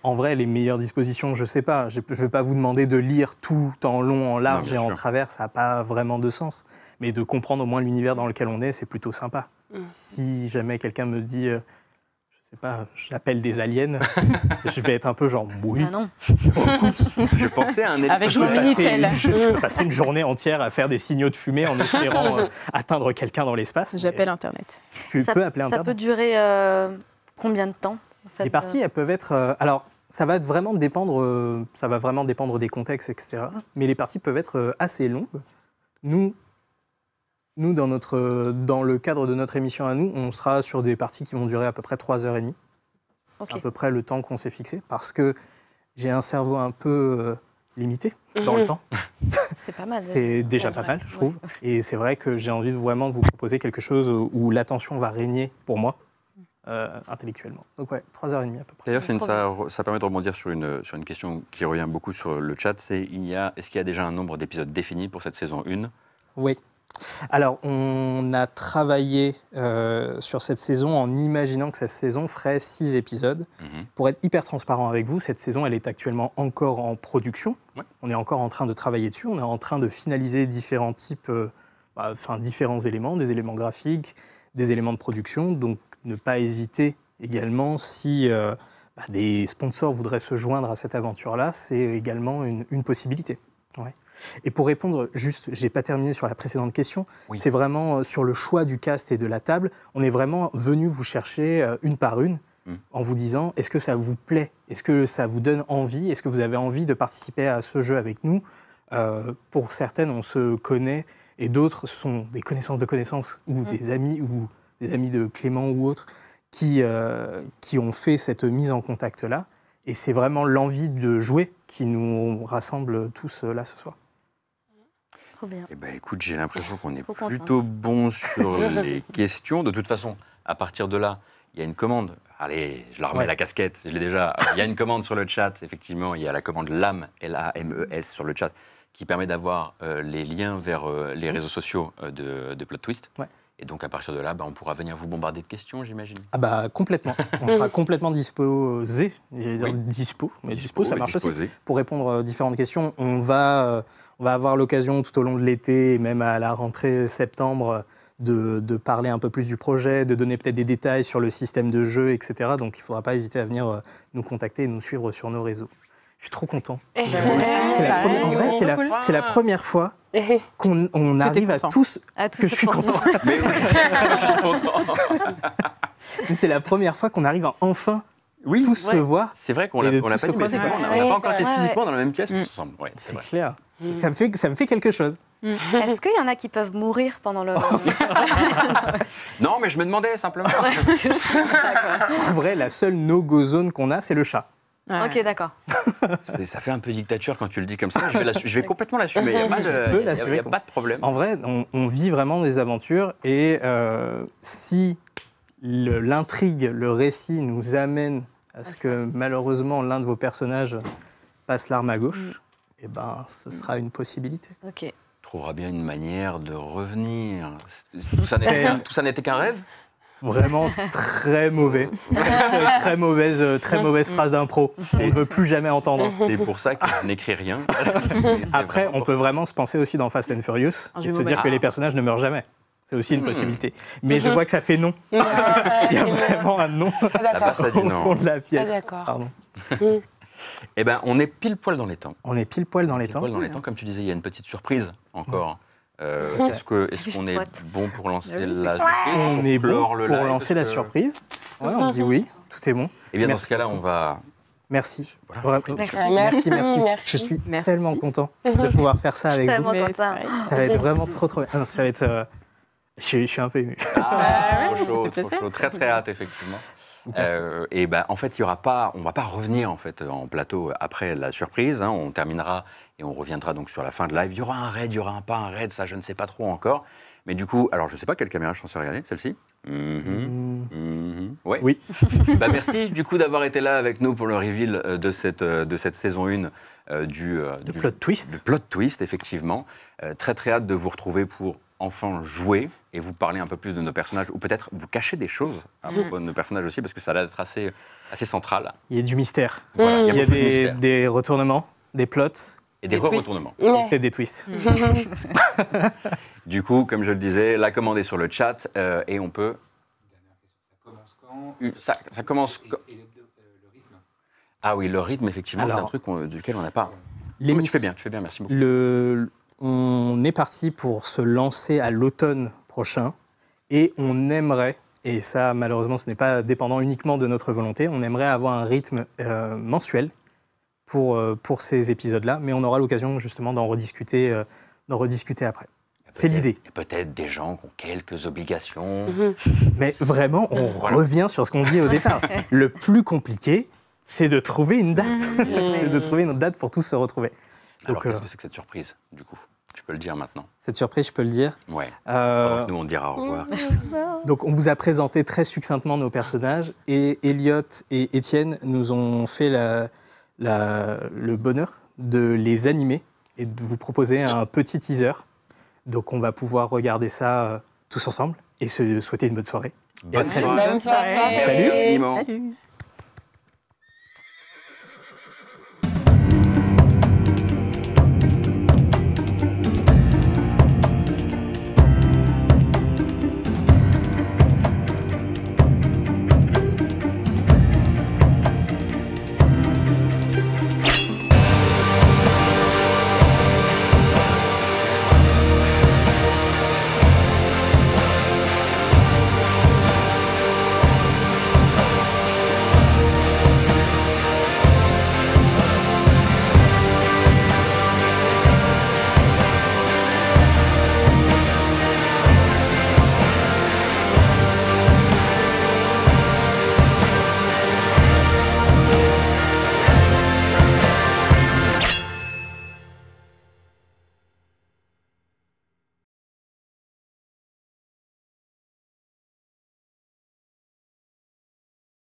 Speaker 1: En vrai, les meilleures dispositions, je ne sais pas. Je ne vais pas vous demander de lire tout en long, en large et en travers. Ça n'a pas vraiment de sens. Mais de comprendre au moins l'univers dans lequel on est, c'est plutôt sympa. Si jamais quelqu'un me dit... je sais pas, j'appelle des aliens, je vais être un peu genre, oui.
Speaker 9: Ah non.
Speaker 1: Écoute,
Speaker 2: je pensais à un
Speaker 7: avec mon Minitel.
Speaker 1: Je peux passer une journée entière à faire des signaux de fumée en espérant atteindre quelqu'un dans l'espace.
Speaker 7: J'appelle Internet.
Speaker 1: Tu peux appeler Internet.
Speaker 9: Ça peut durer combien de temps en fait,
Speaker 1: Les parties, elles peuvent être... alors, ça va vraiment dépendre des contextes, etc. Mais les parties peuvent être assez longues. Nous, dans le cadre de notre émission à nous, on sera sur des parties qui vont durer à peu près 3h30. Okay. À peu près le temps qu'on s'est fixé, parce que j'ai un cerveau un peu limité dans le temps.
Speaker 9: C'est pas mal.
Speaker 1: C'est déjà pas mal, je trouve. Ouais. Et c'est vrai que j'ai envie vraiment de vous proposer quelque chose où l'attention va régner pour moi, intellectuellement. Donc ouais, 3h30 à peu près.
Speaker 2: D'ailleurs, ça permet de rebondir sur une question qui revient beaucoup sur le chat, c'est est-ce qu'il y a déjà un nombre d'épisodes défini pour cette saison 1?
Speaker 1: Oui. Alors, on a travaillé sur cette saison en imaginant que cette saison ferait 6 épisodes. Pour être hyper transparent avec vous, cette saison, elle est actuellement encore en production. Ouais. On est encore en train de travailler dessus. On est en train de finaliser différents types, différents éléments, des éléments graphiques, des éléments de production. Donc, ne pas hésiter également si des sponsors voudraient se joindre à cette aventure-là, c'est également une possibilité. Ouais. Et pour répondre, juste, je n'ai pas terminé sur la précédente question, c'est vraiment sur le choix du cast et de la table, on est vraiment venu vous chercher une par une en vous disant, est-ce que ça vous plaît? Est-ce que ça vous donne envie? Est-ce que vous avez envie de participer à ce jeu avec nous? Pour certaines, on se connaît, et d'autres, ce sont des connaissances de connaissances, ou des amis de Clément ou autres, qui ont fait cette mise en contact-là. Et c'est vraiment l'envie de jouer qui nous rassemble tous là ce soir.
Speaker 9: Trop bien.
Speaker 2: Eh ben, écoute, j'ai l'impression qu'on est plutôt bon sur les questions. De toute façon, à partir de là, il y a une commande. Allez, je la remets la casquette, je l'ai déjà. Il y a une commande sur le chat, effectivement. Il y a la commande LAMES, L-A-M-E-S sur le chat, qui permet d'avoir les liens vers les réseaux sociaux de Plot Twist.
Speaker 1: Ouais.
Speaker 2: Et donc, à partir de là, on pourra venir vous bombarder de questions, j'imagine.
Speaker 1: Ah bah, complètement. On sera complètement disposé. J'allais dire dispo, mais dispo, ça marche
Speaker 2: disposé.
Speaker 1: aussi. Pour répondre à différentes questions, on va avoir l'occasion tout au long de l'été, et même à la rentrée septembre, de parler un peu plus du projet, de donner peut-être des détails sur le système de jeu, etc. Donc, il ne faudra pas hésiter à venir nous contacter et nous suivre sur nos réseaux. Je suis trop content. C'est la première fois qu'on arrive à tous que je suis content.
Speaker 2: Mais oui, je suis content.
Speaker 1: C'est la première fois qu'on arrive à enfin tous se voir.
Speaker 2: C'est vrai qu'on l'a pas dit, mais c'est vrai, on n'a pas encore été physiquement dans la même pièce ensemble. Ouais,
Speaker 1: c'est clair. Ça me fait quelque chose.
Speaker 9: Est-ce qu'il y en a qui peuvent mourir pendant le...
Speaker 2: Non, mais je me demandais simplement.
Speaker 1: En vrai, la seule no-go zone qu'on a, c'est le chat.
Speaker 9: Ok, d'accord.
Speaker 2: Ça fait un peu dictature quand tu le dis comme ça. Je vais complètement l'assumer. Il n'y a pas de problème.
Speaker 1: En vrai, on vit vraiment des aventures et si l'intrigue, le récit nous amène à ce que malheureusement l'un de vos personnages passe l'arme à gauche, eh ben, ce sera une possibilité.
Speaker 9: Ok.
Speaker 2: On trouvera bien une manière de revenir. Tout ça n'était qu'un rêve.
Speaker 1: Vraiment très mauvais. Très mauvaise phrase d'impro. On ne veut plus jamais entendre.
Speaker 2: C'est pour ça que je n'écris rien.
Speaker 1: Après, on peut vraiment se penser aussi dans Fast and Furious et se dire que les personnages ne meurent jamais. C'est aussi une possibilité. Mais je vois que ça fait non. Il y a vraiment un non au fond de la pièce. Pardon.
Speaker 2: Eh bien, on est pile poil dans les temps.
Speaker 1: On est pile poil dans les temps.
Speaker 2: Comme tu disais, il y a une petite surprise encore. Est-ce qu'on est bon pour lancer la surprise?
Speaker 1: On est bon pour lancer la surprise. Ouais, on dit oui, tout est bon.
Speaker 2: Et bien dans ce cas-là, on va...
Speaker 1: Merci.
Speaker 2: Voilà,
Speaker 1: merci. Je suis tellement content de pouvoir faire ça avec vous. Ça va être vraiment trop bien. Ça va être... Je suis un peu ému.
Speaker 2: Trop chaud. Très très hâte, effectivement. Et ben, en fait, on va pas revenir en fait en plateau après la surprise. On terminera et on reviendra donc sur la fin de live. Il y aura un raid, il y aura pas un raid, ça je ne sais pas trop encore. Mais du coup, alors je ne sais pas quelle caméra je suis censé regarder, celle-ci. Ouais.
Speaker 1: Oui.
Speaker 2: Bah, merci du coup d'avoir été là avec nous pour le reveal de cette saison 1 du
Speaker 1: Plot Twist.
Speaker 2: Du Plot Twist, effectivement. Très très hâte de vous retrouver pour enfin jouer et vous parler un peu plus de nos personnages, ou peut-être vous cacher des choses à propos de nos personnages aussi, parce que ça a l'air d'être assez central.
Speaker 1: Il y a du mystère.
Speaker 2: Voilà,
Speaker 1: il y a des retournements, des plots.
Speaker 2: Et des retournements.
Speaker 1: Et peut-être des twists.
Speaker 2: Du coup, comme je le disais, la commande est sur le chat et on peut... Ça commence quand? Ah oui, le rythme, effectivement, c'est un truc duquel on n'a pas... Mais tu fais bien, merci beaucoup.
Speaker 1: On est parti pour se lancer à l'automne prochain et on aimerait, et ça malheureusement ce n'est pas dépendant uniquement de notre volonté, on aimerait avoir un rythme mensuel pour ces épisodes-là, mais on aura l'occasion justement d'en rediscuter après. C'est l'idée.
Speaker 2: Et peut-être des gens qui ont quelques obligations.
Speaker 1: Mais vraiment, on revient sur ce qu'on dit au départ. Le plus compliqué, c'est de trouver une date. C'est de trouver une date pour tous se retrouver.
Speaker 2: Alors, qu'est-ce que c'est que cette surprise, du coup? Tu peux le dire maintenant.
Speaker 1: Cette surprise, je peux le dire.
Speaker 2: Ouais. Alors que nous, on dira au revoir.
Speaker 1: Donc, on vous a présenté très succinctement nos personnages et Elliot et Étienne nous ont fait le bonheur de les animer et de vous proposer un petit teaser. Donc, on va pouvoir regarder ça tous ensemble et se souhaiter une bonne soirée.
Speaker 2: Bonne soirée.
Speaker 8: Bonne soirée.
Speaker 2: Merci infiniment.
Speaker 7: Salut.